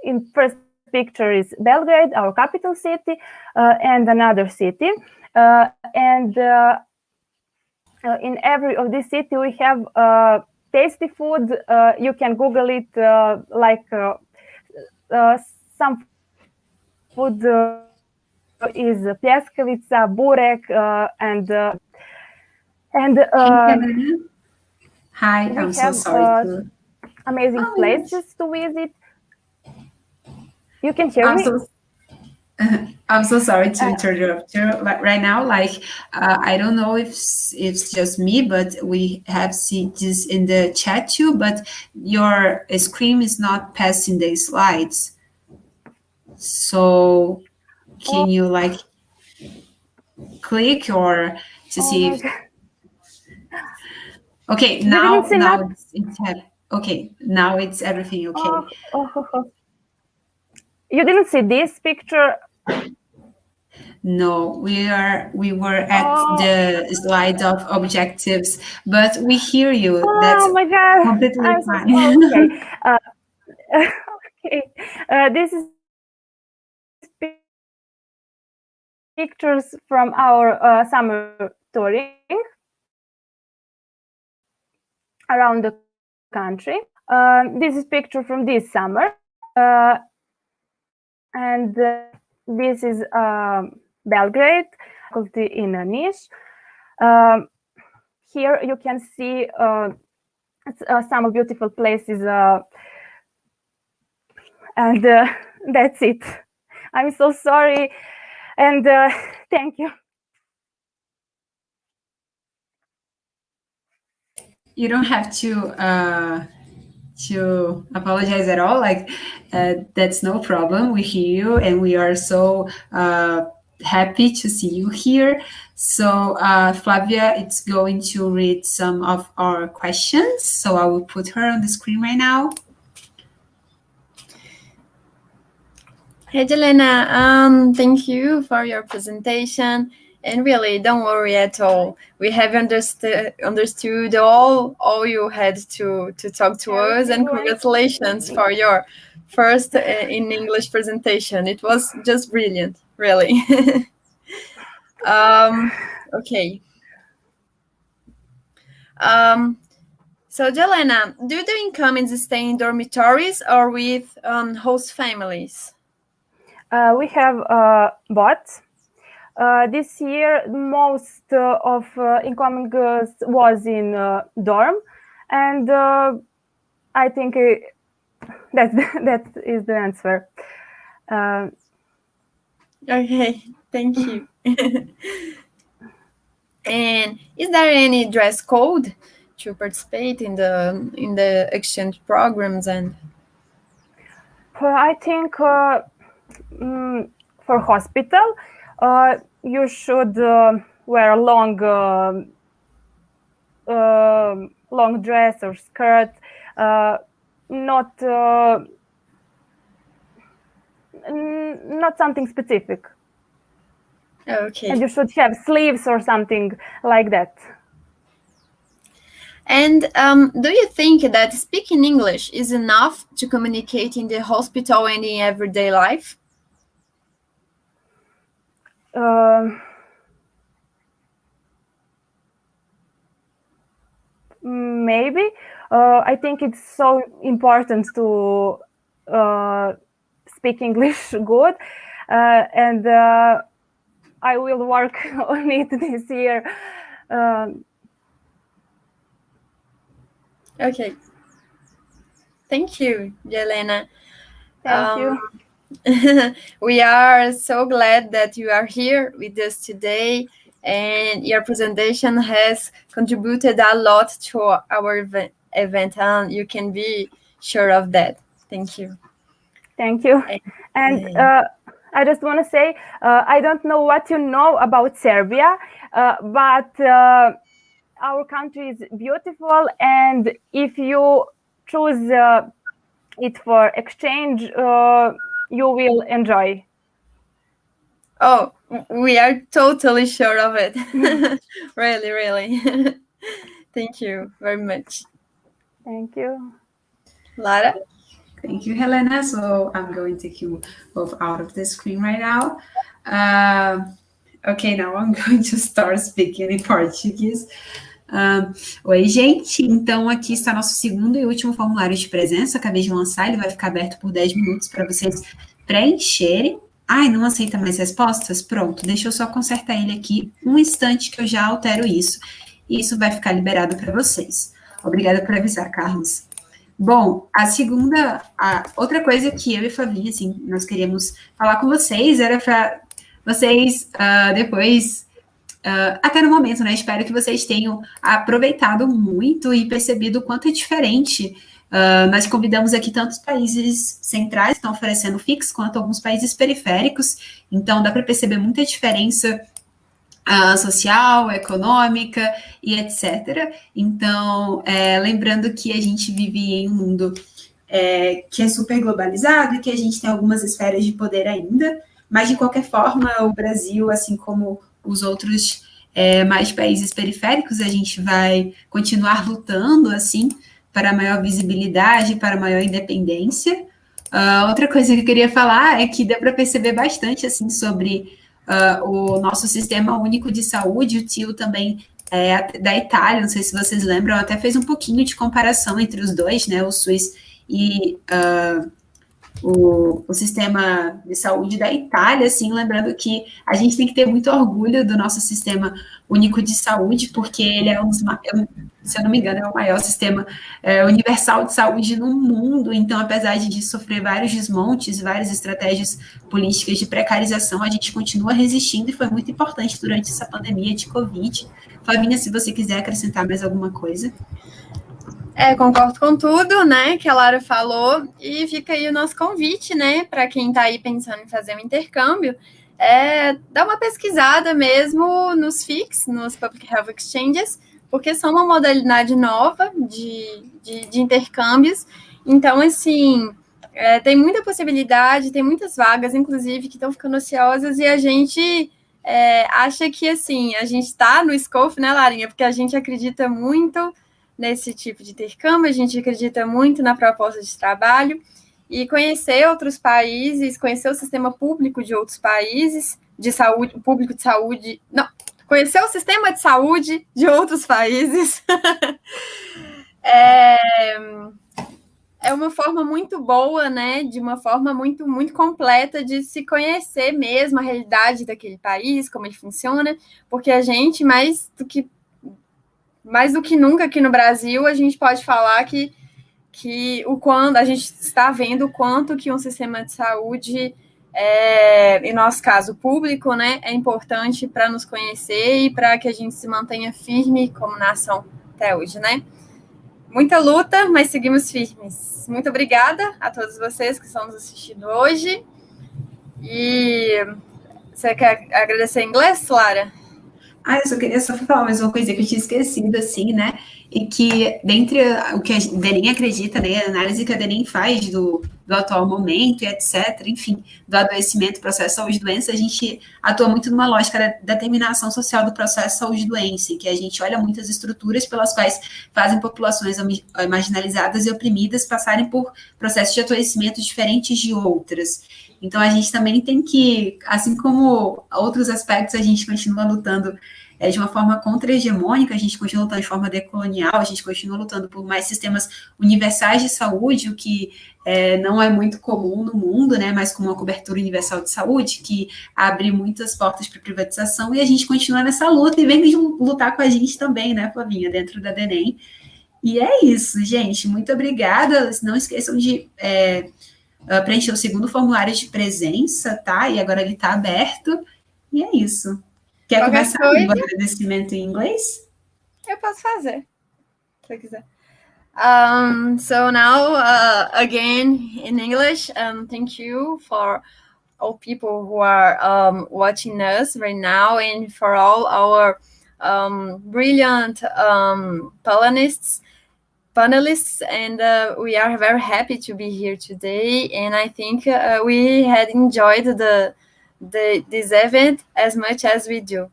In first picture is Belgrade, our capital city, and another city. And in every of this city, we have tasty food, you can Google it, some food is pljeskavica, burek, and Hi, I'm so sorry. Amazing places to visit. You can hear me? I'm so sorry to interrupt you right now. I don't know if it's just me, but we have seen this in the chat too, but your screen is not passing the slides. So can you click or to see if... Okay, now it's in chat. Okay, now it's everything okay. You didn't see this picture? No, we were at the slide of objectives, but we hear you. That's my God. completely fine. Okay. This is pictures from our summer touring around the country. This is picture from this summer, and this is Belgrade, faculty in Niš. Here you can see some beautiful places, and that's it. I'm so sorry, and thank you. You don't have to apologize at all. That's no problem. We hear you, and we are so happy to see you here. So Flavia, it's going to read some of our questions. So I will put her on the screen right now. Hey, Jelena, thank you for your presentation. And really, don't worry at all. We have understood all you had to talk to us, and congratulations for your first in English presentation. It was just brilliant, really. Okay. So, Jelena, do the incomings stay in dormitories or with host families? We have both. This year, most of incoming was in dorm, and I think that is the answer. Okay, thank you. And is there any dress code to participate in the exchange programs? And I think for hospital, you should wear a long dress or skirt, not something specific. Okay. And you should have sleeves or something like that. And do you think that speaking English is enough to communicate in the hospital and in everyday life? Maybe. I think it's so important to speak English good, and I will work on it this year. Okay. Thank you, Jelena. Thank you. We are so glad that you are here with us today, and your presentation has contributed a lot to our event, and you can be sure of that. Thank you. Thank you. And I just want to say, I don't know what you know about Serbia, but our country is beautiful, and if you choose it for exchange, you will enjoy. Oh, we are totally sure of it. Really, really. Thank you very much. Thank you. Lara? Thank you, Helena. So I'm going to take you both out of the screen right now. Okay, now I'm going to start speaking in Portuguese. Oi, gente. Então, aqui está nosso segundo e último formulário de presença. Acabei de lançar, ele vai ficar aberto por 10 minutos para vocês preencherem. Ai, não aceita mais respostas? Pronto, deixa eu só consertar ele aqui um instante que eu já altero isso. E isso vai ficar liberado para vocês. Obrigada por avisar, Carlos. Bom, outra coisa que eu e Flavinha, assim, nós queríamos falar com vocês era para vocês depois... até no momento, né? Espero que vocês tenham aproveitado muito e percebido o quanto é diferente. Nós convidamos aqui tantos países centrais que estão oferecendo FIX, quanto alguns países periféricos. Então, dá para perceber muita diferença social, econômica e etc. Então, lembrando que a gente vive em um mundo que é super globalizado e que a gente tem algumas esferas de poder ainda, mas, de qualquer forma, o Brasil, assim como os outros mais países periféricos, a gente vai continuar lutando, assim, para maior visibilidade, para maior independência. Outra coisa que eu queria falar é que deu para perceber bastante, assim, sobre o nosso sistema único de saúde. O tio também da Itália, não sei se vocês lembram, até fez um pouquinho de comparação entre os dois, né, o SUS e o sistema de saúde da Itália, assim, lembrando que a gente tem que ter muito orgulho do nosso sistema único de saúde, porque ele é se eu não me engano, é o maior sistema universal de saúde no mundo. Então, apesar de sofrer vários desmontes, várias estratégias políticas de precarização, a gente continua resistindo e foi muito importante durante essa pandemia de Covid. Flavinha, se você quiser acrescentar mais alguma coisa. Concordo com tudo, né, que a Lara falou, e fica aí o nosso convite, né, para quem está aí pensando em fazer um intercâmbio, dar uma pesquisada mesmo nos FIX, nos Public Health Exchanges, porque são uma modalidade nova de intercâmbios. Então, assim, tem muita possibilidade, tem muitas vagas, inclusive, que estão ficando ociosas, e a gente acha que, assim, a gente está no scope, né, Larinha, porque a gente acredita muito nesse tipo de intercâmbio, a gente acredita muito na proposta de trabalho, e conhecer outros países, conhecer o sistema público de outros países, de saúde, público de saúde, não, conhecer o sistema de saúde de outros países, é uma forma muito boa, né, de uma forma muito, muito completa de se conhecer mesmo a realidade daquele país, como ele funciona, porque a gente, mais do que nunca aqui no Brasil, a gente pode falar que quando a gente está vendo o quanto que um sistema de saúde, em nosso caso público, né, é importante para nos conhecer e para que a gente se mantenha firme como nação até hoje, né? Muita luta, mas seguimos firmes. Muito obrigada a todos vocês que estão nos assistindo hoje. E você quer agradecer em inglês, Lara? Eu só queria falar mais uma coisa que eu tinha esquecido, assim, né? E que, dentre o que a DENEM acredita, né, a análise que a DENEM faz do atual momento e etc., enfim, do adoecimento, processo saúde e doença, a gente atua muito numa lógica da determinação social do processo saúde e doença, em que a gente olha muitas estruturas pelas quais fazem populações marginalizadas e oprimidas passarem por processos de adoecimento diferentes de outras. Então, a gente também tem que, assim como outros aspectos, a gente continua lutando de uma forma contra-hegemônica, a gente continua lutando de forma decolonial, a gente continua lutando por mais sistemas universais de saúde, o que não é muito comum no mundo, né, mas com uma cobertura universal de saúde, que abre muitas portas para privatização, e a gente continua nessa luta, e vem de lutar com a gente também, né, Flavinha, dentro da DENEM. E é isso, gente, muito obrigada, não esqueçam de preencher o segundo formulário de presença, tá? E agora ele está aberto, e é isso. Quer começar com o agradecimento em inglês? Eu posso fazer, se você quiser. So now, again, in English, thank you for all people who are watching us right now, and for all our brilliant panelists, and we are very happy to be here today, and I think we had enjoyed this event as much as we did.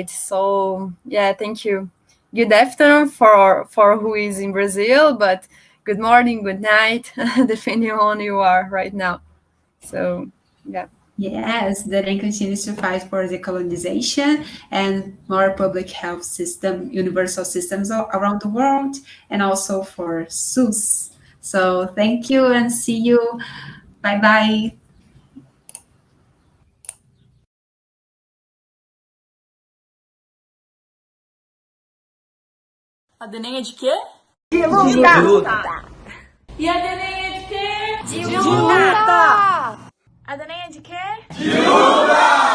So yeah, thank you. Good afternoon for who is in Brazil, but good morning, good night, depending on who you are right now. So yeah. Yes, the DENEM continues to fight for decolonization and more public health system, universal systems around the world, and also for SUS. So thank you and see you. Bye-bye. A DENEM é de quê? De luta! E a DENEM é de quê? De luta! A DENEM é de quê? De luta!